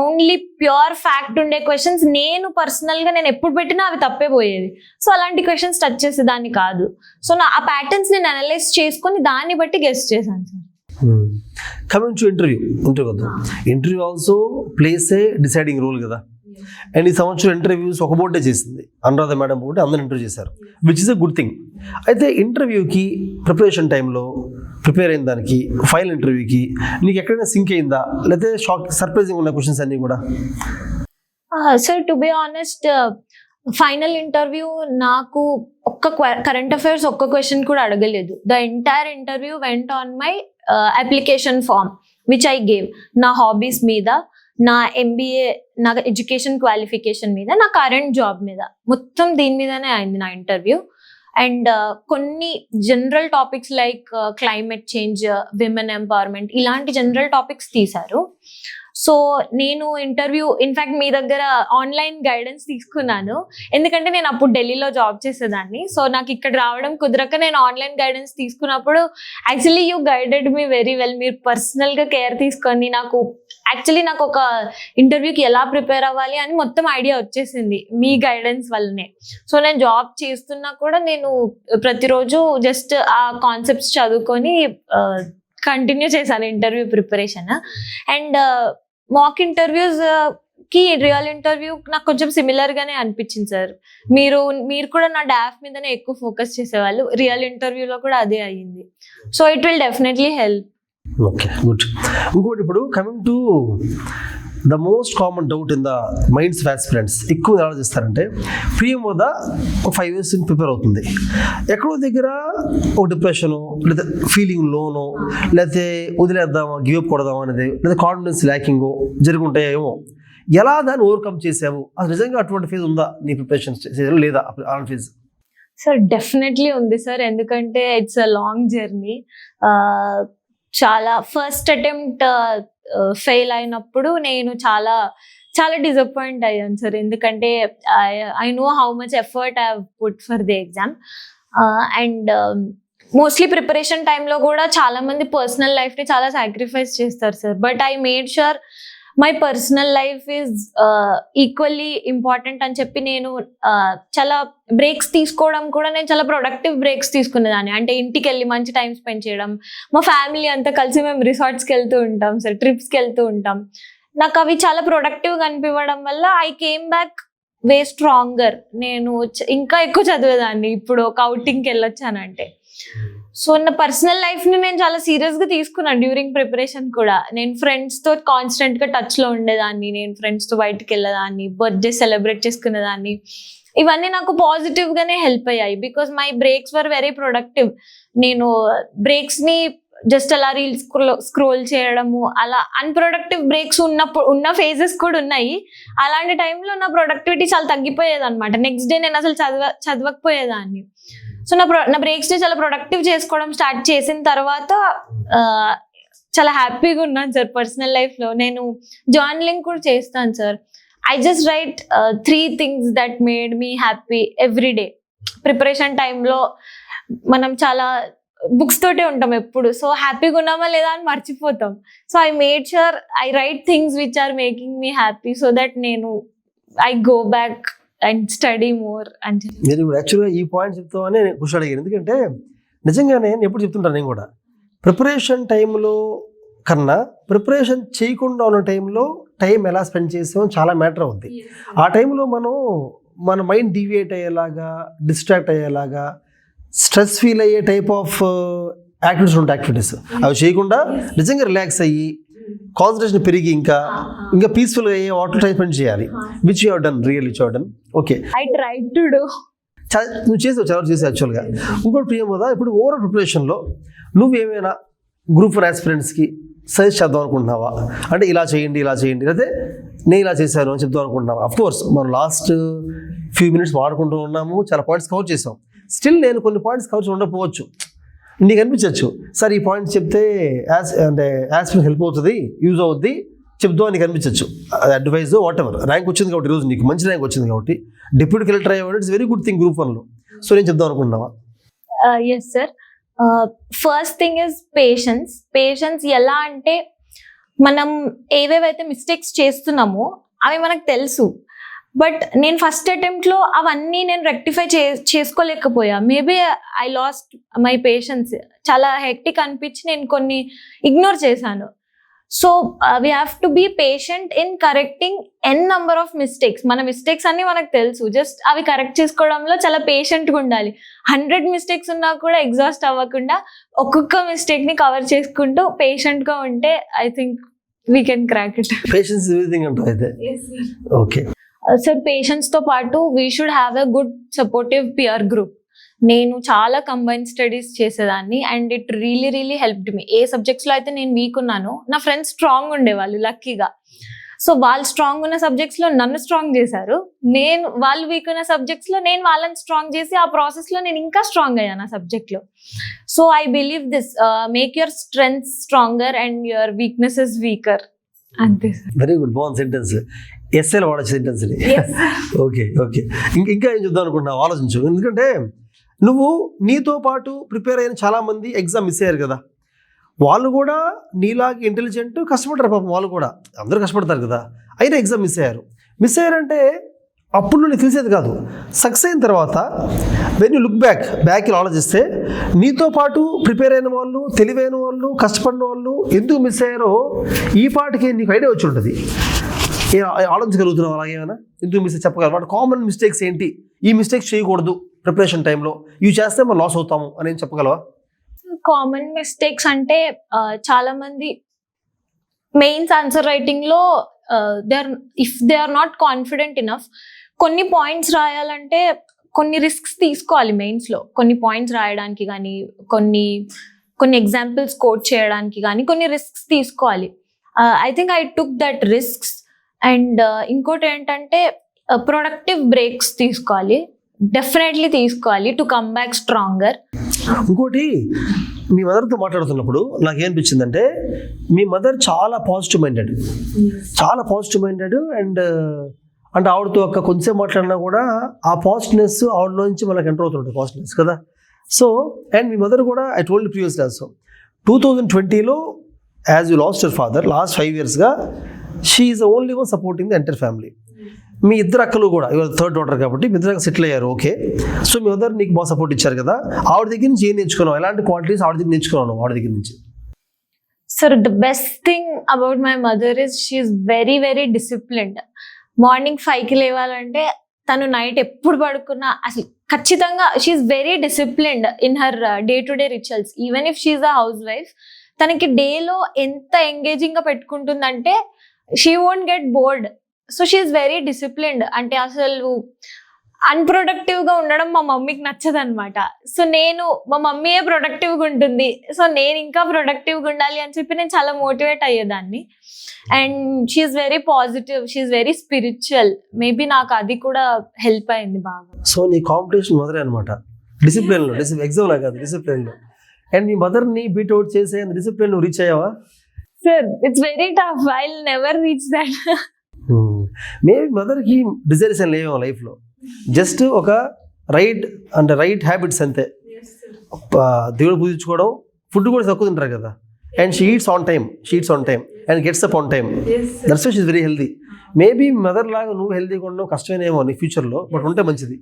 ఓన్లీ ప్యూర్ ఫ్యాక్ట్ ఉండే క్వశ్చన్స్ నేను పర్సనల్గా నేను ఎప్పుడు పెట్టినా అవి తప్పే పోయేది. సో అలాంటి క్వశ్చన్స్ టచ్ చేసేదాన్ని కాదు. సో ఆ ప్యాటర్న్స్ నేను అనలైజ్ చేసుకొని దాన్ని బట్టి గెస్ చేశాను sir. Coming to interview also plays a deciding role కదా. అండ్ ఈ సంవత్సరం ఇంటర్వ్యూస్ ఒక బోర్డే చేసింది, అనురాధ మేడం బోర్డే అందరూ ఇంటర్వ్యూ చేశారు, which is a good thing. అయితే ఇంటర్వ్యూకి ప్రిపరేషన్ టైంలో ప్రిపేర్ అయిన దానికి ఫైనల్ ఇంటర్వ్యూకి నీకు ఎక్కడైనా సింక్ అయిందా, లేకపోతే సర్ప్రైజింగ్ ఉన్న క్వశ్చన్స్ అన్నీ కూడా? Sir to be honest final interview నాకు ఒక్క కరెంట్ అఫైర్స్ ఒక్క క్వశ్చన్ కూడా అడగలేదు. The entire interview went on my application form which I gave. నా హాబీస్ మీద, నా MBA, నా ఎడ్యుకేషన్ క్వాలిఫికేషన్ మీద, నా కరెంట్ జాబ్ మీద, మొత్తం దీని మీదనే అయింది నా ఇంటర్వ్యూ. అండ్ కొన్ని general topics like climate change, women empowerment, ఇలాంటి జనరల్ టాపిక్స్ తీశారు. సో నేను ఇంటర్వ్యూ ఇన్ఫాక్ట్ మీ దగ్గర ఆన్లైన్ గైడెన్స్ తీసుకున్నాను, ఎందుకంటే నేను అప్పుడు ఢిల్లీలో జాబ్ చేసేదాన్ని. సో నాకు ఇక్కడ రావడం కుదరక నేను ఆన్లైన్ గైడెన్స్ తీసుకున్నప్పుడు actually you guided me very well. మీరు పర్సనల్గా కేర్ తీసుకొని నాకు ఒక ఇంటర్వ్యూకి ఎలా ప్రిపేర్ అవ్వాలి అని మొత్తం ఐడియా వచ్చేసింది మీ గైడెన్స్ వల్లనే. సో నేను జాబ్ చేస్తున్నా కూడా నేను ప్రతిరోజు జస్ట్ ఆ కాన్సెప్ట్స్ చదువుకొని కంటిన్యూ చేశాను interview preparation. And mock interviews కి రియల్ ఇంటర్వ్యూ నాకు కొంచెం సిమిలర్ గానే అనిపించింది సార్. మీరు కూడా నా డాఫ్ మీదనే ఎక్కువ ఫోకస్ చేసేవాళ్ళు, రియల్ ఇంటర్వ్యూలో కూడా అదే అయ్యింది. So it will definitely help. Okay, good. ఇంకోటి, ఇప్పుడు coming to the most common doubt in the minds of aspirants, ఎక్కువ ఆలోచిస్తారంటే ప్రియం వద్ద ఒక 5 years ప్రిపేర్ అవుతుంది, ఎక్కడో దగ్గర ఒక డిప్రెషను, లేదా ఫీలింగ్ లోనో, లేకపోతే వదిలేద్దామా, గివప్ కొడదామా అనేది, లేదా కాన్ఫిడెన్స్ ల్యాకింగో జరుగుంటాయేమో, ఎలా దాన్ని ఓవర్కమ్ చేసావు? అసలు నిజంగా అటువంటి ఫేజ్ ఉందా నీ ప్రిపరేషన్ లేదా అలాంటి ఫేజ్? సార్ డెఫినెట్లీ ఉంది సార్, ఎందుకంటే ఇట్స్ అ లాంగ్ జర్నీ. చాలా ఫస్ట్ అటెంప్ట్ ఫెయిల్ అయినప్పుడు నేను చాలా డిసప్పాయింట్ అయ్యాను సార్, ఎందుకంటే I know how much effort I have put for the exam. And mostly preparation టైంలో కూడా చాలా మంది పర్సనల్ లైఫ్ని చాలా సాక్రిఫైస్ చేస్తారు sir, but I made sure my personal life is equally important అని చెప్పి నేను చాలా బ్రేక్స్ తీసుకోవడం కూడా, నేను చాలా ప్రొడక్టివ్ బ్రేక్స్ తీసుకునేదాన్ని. అంటే ఇంటికి వెళ్ళి మంచి టైం స్పెండ్ చేయడం, మా ఫ్యామిలీ అంతా కలిసి మేము రిసార్ట్స్కి వెళ్తూ ఉంటాం సార్, ట్రిప్స్కి వెళ్తూ ఉంటాం. నాకు అవి చాలా ప్రొడక్టివ్గా అనిపించడం వల్ల I came back way stronger. నేను ఇంకా ఎక్కువ చదివేదాన్ని ఇప్పుడు ఒక అవుటింగ్కి వెళ్ళొచ్చానంటే. సో నా పర్సనల్ లైఫ్ని నేను చాలా సీరియస్గా తీసుకున్నాను డ్యూరింగ్ ప్రిపరేషన్ కూడా. నేను ఫ్రెండ్స్తో కాన్స్టెంట్గా టచ్లో ఉండేదాన్ని, నేను ఫ్రెండ్స్తో బయటకు వెళ్ళేదాన్ని, బర్త్డే సెలబ్రేట్ చేసుకునేదాన్ని. ఇవన్నీ నాకు పాజిటివ్గానే హెల్ప్ అయ్యాయి, because my breaks were very productive. నేను బ్రేక్స్ని జస్ట్ అలా రీల్స్ స్క్రోల్ చేయడము, అలా అన్ప్రొడక్టివ్ బ్రేక్స్ ఉన్న ఫేజెస్ కూడా ఉన్నాయి. అలాంటి టైంలో నా ప్రొడక్టివిటీ చాలా తగ్గిపోయేది అనమాట. నెక్స్ట్ డే నేను అసలు చదవకపోయేదాన్ని. సో నా బ్రేక్స్ని చాలా ప్రొడక్టివ్ చేసుకోవడం స్టార్ట్ చేసిన తర్వాత చాలా హ్యాపీగా ఉన్నాను సార్ పర్సనల్ లైఫ్లో. నేను జర్నలింగ్ కూడా చేస్తాను sir. I just right 3 things that made me happy every day. Preparation టైంలో మనం చాలా బుక్స్ తోటే ఉంటాం ఎప్పుడు, సో హ్యాపీగా ఉన్నామా లేదా అని మర్చిపోతాం. So I made sure I write things which are making me happy, so that I go back and study more అని చెప్పి. నేను ఇప్పుడు యాక్చువల్గా ఈ పాయింట్ చెప్తామని నేను క్వశ్చన్ అడిగాను, ఎందుకంటే నిజంగానే నేను ఎప్పుడు చెప్తుంటాను, నేను కూడా ప్రిపరేషన్ టైంలో కన్నా ప్రిపరేషన్ చేయకుండా ఉన్న టైంలో టైం ఎలా స్పెండ్ చేసామో చాలా మ్యాటర్ అవుద్ది. ఆ టైంలో మన మైండ్ డీవియేట్ అయ్యేలాగా, డిస్ట్రాక్ట్ అయ్యేలాగా, స్ట్రెస్ ఫీల్ అయ్యే టైప్ ఆఫ్ యాక్టివిటీస్ అవి చేయకుండా నిజంగా రిలాక్స్ అయ్యి కాన్సన్ట్రేషన్ పెరిగి ఇంకా పీస్ఫుల్గా అయ్యే వాటర్ టైం స్పెండ్ చేయాలి, which you have done, really you have done. Okay, I try to do. నువ్వు చేసావు, చాలా చేసావు యాక్చువల్గా. ఇంకోటి ప్రియం కదా, ఇప్పుడు ఓవరాల్ ప్రిపరేషన్లో నువ్వేమైనా గ్రూప్ 1 ఆస్పిరెంట్స్కి సజెస్ట్ చేద్దాం అనుకుంటున్నావా? అంటే ఇలా చేయండి లేకపోతే నేను ఇలా చేశాను అని చెప్దాం అనుకుంటున్నావా? అఫ్ కోర్స్ మనం లాస్ట్ ఫ్యూ మినిట్స్ వాడుకుంటూ ఉన్నాము, చాలా పాయింట్స్ కవర్ చేసాం. స్టిల్ నేను కొన్ని పాయింట్స్ కవర్ ఉండకపోవచ్చు, నీకు అనిపించవచ్చు సార్ ఈ పాయింట్స్ చెప్తే యాస్పిరెంట్ హెల్ప్ అవుతుంది, యూజ్ అవుద్ది, చెప్దాం నీకు అనిపించవచ్చు. అడ్వైజ్ వాట్ ఎవర్, ర్యాంక్ వచ్చింది కాబట్టి ఈరోజు నీకు మంచి ర్యాంక్ వచ్చింది కాబట్టి డిప్యూటీ కలెక్టర్ అయ్యేవాడు, it's very good thing group 1లో. సో నేను చెప్దాం అనుకుంటున్నావా? Yes sir. First thing is patience. ఎలా అంటే మనం ఏవేవైతే మిస్టేక్స్ చేస్తున్నామో అవి మనకు తెలుసు, బట్ నేను ఫస్ట్ అటెంప్ట్లో అవన్నీ నేను రెక్టిఫై చేసుకోలేకపోయా. Maybe I lost my patience. చాలా హెక్టిక్ అనిపించి నేను కొన్ని ఇగ్నోర్ చేశాను. So we have to be patient in correcting number of mistakes. మన మిస్టేక్స్ అన్ని మనకు తెలుసు, జస్ట్ అవి కరెక్ట్ చేసుకోవడంలో చాలా పేషెంట్గా ఉండాలి. 100 మిస్టేక్స్ ఉన్నా కూడా ఎగ్జాస్ట్ అవ్వకుండా ఒక్కొక్క మిస్టేక్ని కవర్ చేసుకుంటూ పేషెంట్గా ఉంటే I think we can crack it. Patience everything అంటారు అయితే. ఓకే సార్, పేషెంట్స్తో పాటు we should have a good supportive peer group. నేను చాలా కంబైన్ స్టడీస్ చేసేదాన్ని and it really helped me. ఏ సబ్జెక్ట్స్లో అయితే నేను వీక్ ఉన్నానో నా ఫ్రెండ్స్ స్ట్రాంగ్ ఉండేవాళ్ళు లక్కీగా. సో వాళ్ళు స్ట్రాంగ్ ఉన్న సబ్జెక్ట్స్ లో నన్ను స్ట్రాంగ్ చేశారు, నేను వాళ్ళు వీక్ ఉన్న సబ్జెక్ట్స్ లో నేను వాళ్ళని స్ట్రాంగ్ చేసి ఆ ప్రాసెస్ లో నేను ఇంకా స్ట్రాంగ్ అయ్యాను ఆ సబ్జెక్ట్ లో. So I believe this, make your strength stronger and your weaknesses weaker. అంతే సార్. వెరీ గుడ్, బాగుంది సెంటెన్స్. ఎస్ఏలో వాడచ్చు సెంటెన్స్. ఓకే ఓకే, ఇంకా ఏం చూద్దాం అనుకుంటున్నావు ఆలోచించు. ఎందుకంటే నువ్వు నీతో పాటు ప్రిపేర్ అయిన చాలా మంది ఎగ్జామ్ మిస్ అయ్యారు కదా, వాళ్ళు కూడా నీలాగా ఇంటెలిజెంట్ కష్టపడతారు పాపం, వాళ్ళు కూడా అందరూ కష్టపడతారు కదా, అయినా ఎగ్జామ్ మిస్ అయ్యారంటే అప్పుడు నువ్వు తెలిసేది కాదు. సక్సెస్ అయిన తర్వాత వెన్ యూ లుక్ బ్యాక్ ఆలోచిస్తే నీతో పాటు ప్రిపేర్ అయిన వాళ్ళు, తెలివైన వాళ్ళు, కష్టపడిన వాళ్ళు ఎందుకు మిస్ అయ్యారో ఈ పాటికి నీకు ఐడియా వచ్చి ఉంటుంది. ఆలోచించగలుగుతున్నావు అలాగేమైనా? ఎందుకు మిస్ చెప్పగలరు? వాటి కామన్ మిస్టేక్స్ ఏంటి, ఈ మిస్టేక్స్ చేయకూడదు ప్రిపరేషన్ టైంలో, ఇవి చేస్తే మనం లాస్ అవుతాము అని చెప్పగలవా? కామన్ మిస్టేక్స్ అంటే చాలా మంది మెయిన్స్ ఆన్సర్ రైటింగ్ లో if they are not confident enough, కొన్ని పాయింట్స్ రాయాలంటే కొన్ని రిస్క్స్ తీసుకోవాలి మెయిన్స్ లో. కొన్ని పాయింట్స్ రాయడానికి కానీ, కొన్ని ఎగ్జాంపుల్స్ కోట్ చేయడానికి కానీ కొన్ని రిస్క్స్ తీసుకోవాలి. I think I took that risks. And ఇంకోటి ఏంటంటే ప్రొడక్టివ్ బ్రేక్స్ తీసుకోవాలి, డెఫినెట్లీ తీసుకోవాలి టు కమ్ బ్యాక్ స్ట్రాంగర్. ఇంకోటి, మీ మదర్తో మాట్లాడుతున్నప్పుడు నాకేమనిపించిందంటే మీ మదర్ చాలా పాజిటివ్ మైండెడ్ అండ్ అంటే ఆవిడతో కొంచెం మాట్లాడినా కూడా ఆ పాజిటివ్నెస్ ఆవిడలోంచి మనకు ఎంటర్ అవుతుంటుంది, పాజిటివ్నెస్ కదా. సో అండ్ మీ మదర్ కూడా ఐ టోల్డ్ ప్రీవియస్లీ ఆల్సో 2020లో as you lost your father, last 5 yearsగా she is the only one supporting the entire family. మీ ఇద్దరు అక్కలు కూడా, ఇవాళ థర్డ్ డాటర్ కాబట్టి మీ ఇద్దరు సెటిల్ అయ్యారు, ఓకే. సో మీ మదర్ నీకు బాగా సపోర్ట్ ఇచ్చారు కదా, ఆవిడ దగ్గర నుంచి ఏం నేర్చుకున్నావు, ఎలాంటి క్వాలిటీస్ ఆవిడ దగ్గర నేర్చుకున్నాను ఆవిడ దగ్గర నుంచి? Sir, the best thing about my mother is she is very very disciplined. Morning 5కి లేవాలంటే తను నైట్ ఎప్పుడు పడుకున్నా అసలు ఖచ్చితంగా she is very disciplined in her day to day rituals. Even if she is a housewife, తనకి డేలో ఎంత ఎంగేజింగ్ గా పెట్టుకుంటుందంటే she won't get bored. So she is very disciplined. అంటే అసలు అన్ప్రొడక్టివ్ గా ఉండడం మా మమ్మీకి నచ్చదు అనమాట. సో మా మమ్మీయే ప్రొడక్టివ్గా ఉంటుంది, సో నేను ఇంకా ప్రొడక్టివ్గా ఉండాలి అని చెప్పి నేను చాలా మోటివేట్ అయ్యేదాన్ని. And she's very positive, she's very spiritual. Maybe నాకు అది కూడా హెల్ప్ అయింది బాగా. సో నీ కాంపిటీషన్ మదరే అనమాట, డిసిప్లిన్లో, ఎగ్జామ్లో కాదు డిసిప్లిన్లో. అండ్ మీ మదర్ని బీట్అవుట్ చేసే డిసిప్లిన్ నువ్వు రీచ్ అయ్యావా? Sir, it's very tough, I will never reach that. Maybe మదర్కి డిజైర్స్ అని లేవేమో లైఫ్లో, జస్ట్ ఒక రైట్ హ్యాబిట్స్ అంతే. దేవుడు పూజించుకోవడం, ఫుడ్ కూడా తక్కువ తింటారు కదా, and she eats on time and gets up on time. That's why she is very healthy. Maybe mother లాగా నువ్వు హెల్దీగా ఉండడం కష్టమేనేమో నీ ఫ్యూచర్లో, బట్ ఉంటే మంచిది.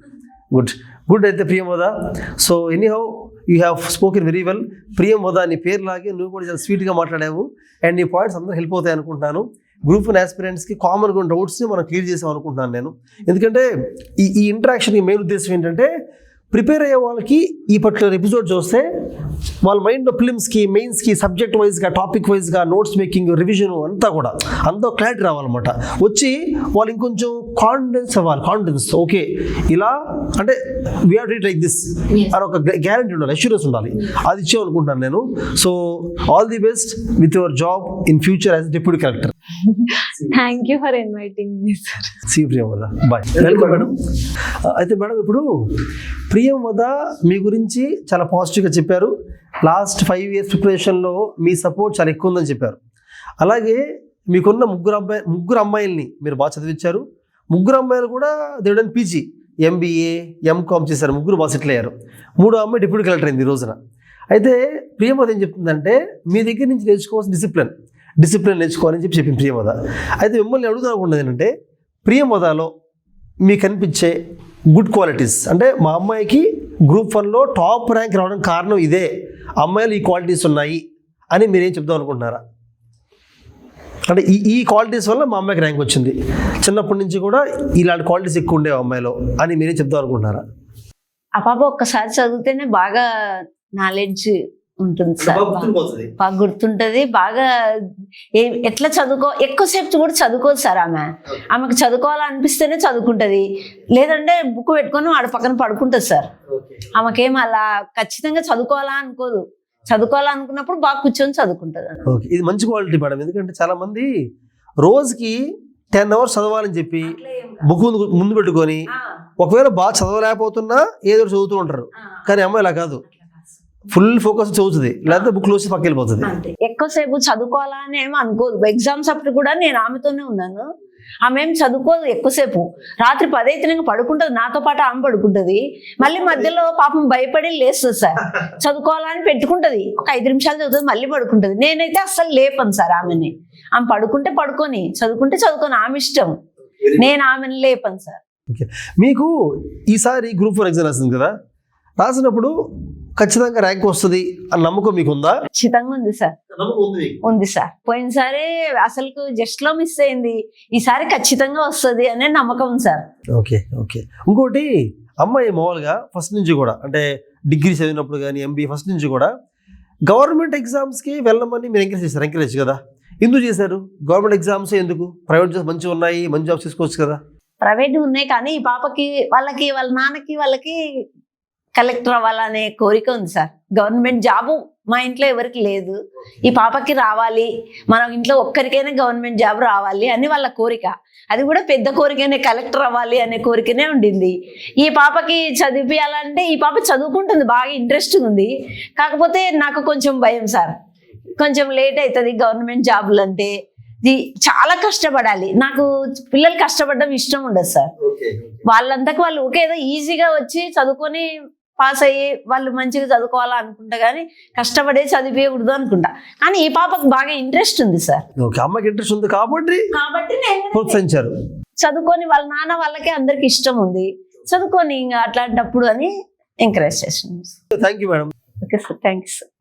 గుడ్ అయితే Priyamvada. So anyhow you have spoken very well. Priyamvada నీ పేరు లాగే నువ్వు కూడా చాలా స్వీట్గా మాట్లాడావు, అండ్ నీ పాయింట్స్ అందరూ హెల్ప్ అవుతాయి అనుకుంటున్నాను. గ్రూప్ 1 ఆస్పిరెంట్స్కి కామన్గా ఉన్న డౌట్స్ని మనం క్లియర్ చేసాం అనుకుంటున్నాను నేను. ఎందుకంటే ఈ ఇంటరాక్షన్కి మెయిన్ ఉద్దేశం ఏంటంటే ప్రిపేర్ అయ్యే వాళ్ళకి ఈ పర్టికులర్ ఎపిసోడ్ చూస్తే వాళ్ళ మైండ్లో ఫిలిమ్స్కి, మెయిన్స్కి, సబ్జెక్ట్ వైజ్గా, టాపిక్ వైజ్గా నోట్స్ మేకింగ్, రివిజన్ అంతా క్లారిటీ రావాలన్నమాట. వచ్చి వాళ్ళు ఇంకొంచెం కాన్ఫిడెన్స్ ఓకే ఇలా అంటే we have to like this అని ఒక గ్యారంటీ ఉండాలి, అష్యూరెన్స్ ఉండాలి. అది ఇచ్చాం అనుకుంటున్నాను నేను. So all the best with your job in future as deputy collector. Thank you for inviting me sir. C Priyamvada, bye. Welcome madam. అయితే మేడం, ఇప్పుడు ప్రియంవద మీ గురించి చాలా పాజిటివ్గా చెప్పారు. లాస్ట్ 5 years ప్రిపరేషన్లో మీ సపోర్ట్ చాలా ఎక్కువ ఉందని చెప్పారు. అలాగే మీకున్న ముగ్గురు అమ్మాయిల్ని మీరు బాగా చదివించారు. ముగ్గురు అమ్మాయిలు కూడా దేవడన్ పీజీ, MBA, MCOM చేశారు. ముగ్గురు బాగా సెటిల్ అయ్యారు. 3వ అమ్మాయి డిప్యూటీ కలెక్టర్ అయింది ఈ రోజున. అయితే ప్రియంవద ఏం చెప్తుందంటే మీ దగ్గర నుంచి నేర్చుకోవాల్సిన డిసిప్లిన్ నేర్చుకోవాలని చెప్పింది ప్రియంవద. అయితే మిమ్మల్ని అడుగుదాం అనుకున్నది ఏంటంటే ప్రియంవదలో మీకు కనిపించే గుడ్ క్వాలిటీస్, అంటే మా అమ్మాయికి గ్రూప్ 1లో టాప్ ర్యాంక్ రావడం కారణం ఇదే, అమ్మాయిలు ఈ క్వాలిటీస్ ఉన్నాయి అని మీరేం చెప్దాం అనుకుంటున్నారా? అంటే ఈ క్వాలిటీస్ వల్ల మా అమ్మాయికి ర్యాంక్ వచ్చింది, చిన్నప్పటి నుంచి కూడా ఇలాంటి క్వాలిటీస్ ఎక్కువ ఉండేవి అమ్మాయిలో అని మీరేం చెప్దాం అనుకుంటున్నారా? ఆ పాప ఒక్కసారి చదివితేనే బాగా నాలెడ్జ్ ఉంటుంది సార్, బాగా గుర్తుంటది. బాగా ఎట్లా ఎక్కువసేపు కూడా చదువుకోదు సార్. ఆమెకు చదువుకోవాలనిపిస్తేనే చదువుకుంటది, లేదంటే బుక్ పెట్టుకొని వాడి పక్కన పడుకుంటది సార్. ఆమెకేం అలా ఖచ్చితంగా చదువుకోవాలనుకున్నప్పుడు బాగా కూర్చొని చదువుకుంటది. ఇది మంచి క్వాలిటీ మేడం. ఎందుకంటే చాలా మంది రోజుకి 10 hours చదవాలని చెప్పి బుక్ ముందు పెట్టుకొని ఒకవేళ బాగా చదవలేకపోతున్నా ఏదో ఒకటి చదువుతూ ఉంటారు. కానీ అమ్మాయి ఇలా కాదు, ఫుల్ ఫోకస్ చదువుతుంది, లేకపోతే బుక్ లోసి పక్కకి వెళ్ళిపోతుంది. ఎక్కువసేపు చదువుకోవాలా అని ఏమో అనుకోదు. ఎగ్జామ్స్ అప్పుడు కూడా నేను ఆమెతోనే ఉన్నాను. ఆమె ఏం చదువుకోదు ఎక్కువసేపు. రాత్రి 10 అయితేనే పడుకుంటుంది, నాతో పాటు ఆమె పడుకుంటుంది. మళ్ళీ మధ్యలో పాపం భయపడి లేస్తుంది సార్. చదువుకోవాలని పెట్టుకుంటది, ఒక 5 నిమిషాలు చదువుతుంది, మళ్ళీ పడుకుంటుంది. నేనైతే అస్సలు లేపను సార్ ఆమెని. ఆమె పడుకుంటే పడుకొని, చదువుకుంటే చదువుకొని, ఆమె ఇష్టం. నేను ఆమెను లేపను సార్. ఓకే, మీకు ఈసారి గ్రూప్ 4 ఎగ్జామ్ రాసింది కదా, రాసినప్పుడు ఖచ్చితంగా ర్యాంక్ వస్తుంది అని నమ్మకం మీకు ఉందా? ఖచ్చితంగా ఉంది సార్, ఉంది సార్. పోయినసారి అసలు జస్ట్ లో మిస్ అయింది, ఈసారి ఖచ్చితంగా వస్తుంది అనే నమ్మకం ఉంది సార్. Okay okay. ఇంకోటి, అమ్మాయి మామూలుగా ఫస్ట్ నుంచి కూడా అంటే డిగ్రీ చదివినప్పుడు కానీ ఎంబీఏ ఫస్ట్ నుంచి కూడా గవర్నమెంట్ ఎగ్జామ్స్కి వెళ్ళమని మీరు ఎంకరేజ్ కదా, ఎందుకు చేశారు? గవర్నమెంట్ ఎగ్జామ్స్ ఎందుకు? ప్రైవేట్ జాబ్స్ మంచిగా ఉన్నాయి, మంచి జాబ్స్ తీసుకోవచ్చు కదా. ప్రైవేట్ ఉన్నాయి కానీ ఈ పాపకి వాళ్ళకి వాళ్ళ నాన్నకి వాళ్ళకి కలెక్టర్ అవ్వాలనే కోరిక ఉంది సార్. గవర్నమెంట్ జాబు మా ఇంట్లో ఎవరికి లేదు, ఈ పాపకి రావాలి, మన ఇంట్లో ఒక్కరికైనా గవర్నమెంట్ జాబ్ రావాలి అని వాళ్ళ కోరిక. అది కూడా పెద్ద కోరికనే, కలెక్టర్ అవ్వాలి అనే కోరికనే ఉండింది. ఈ పాపకి చదివించాలంటే ఈ పాప చదువుకుంటుంది, బాగా ఇంట్రెస్ట్ ఉంది. కాకపోతే నాకు కొంచెం భయం సార్, కొంచెం లేట్ అవుతుంది గవర్నమెంట్ జాబులు అంటే. ఇది చాలా కష్టపడాలి. నాకు పిల్లలు కష్టపడడం ఇష్టం ఉండదు సార్. వాళ్ళంతకు వాళ్ళు ఓకే ఏదో ఈజీగా వచ్చి చదువుకొని పాస్ అయ్యి వాళ్ళు మంచిగా చదువుకోవాలా అనుకుంటా, కానీ కష్టపడే చదివేయకూడదు అనుకుంటా. కానీ ఈ పాపకు బాగా ఇంట్రెస్ట్ ఉంది సార్. అమ్మకి ఇంట్రెస్ట్ ఉంది కాబట్టి నేను ప్రోత్సహించారు. చదువుకొని వాళ్ళ నాన్న వాళ్ళకి అందరికి ఇష్టం ఉంది, చదువుకొని ఇంకా అట్లాంటప్పుడు అని ఎంకరేజ్ చేస్తున్నాం. Thank you madam. Okay sir, thank you sir.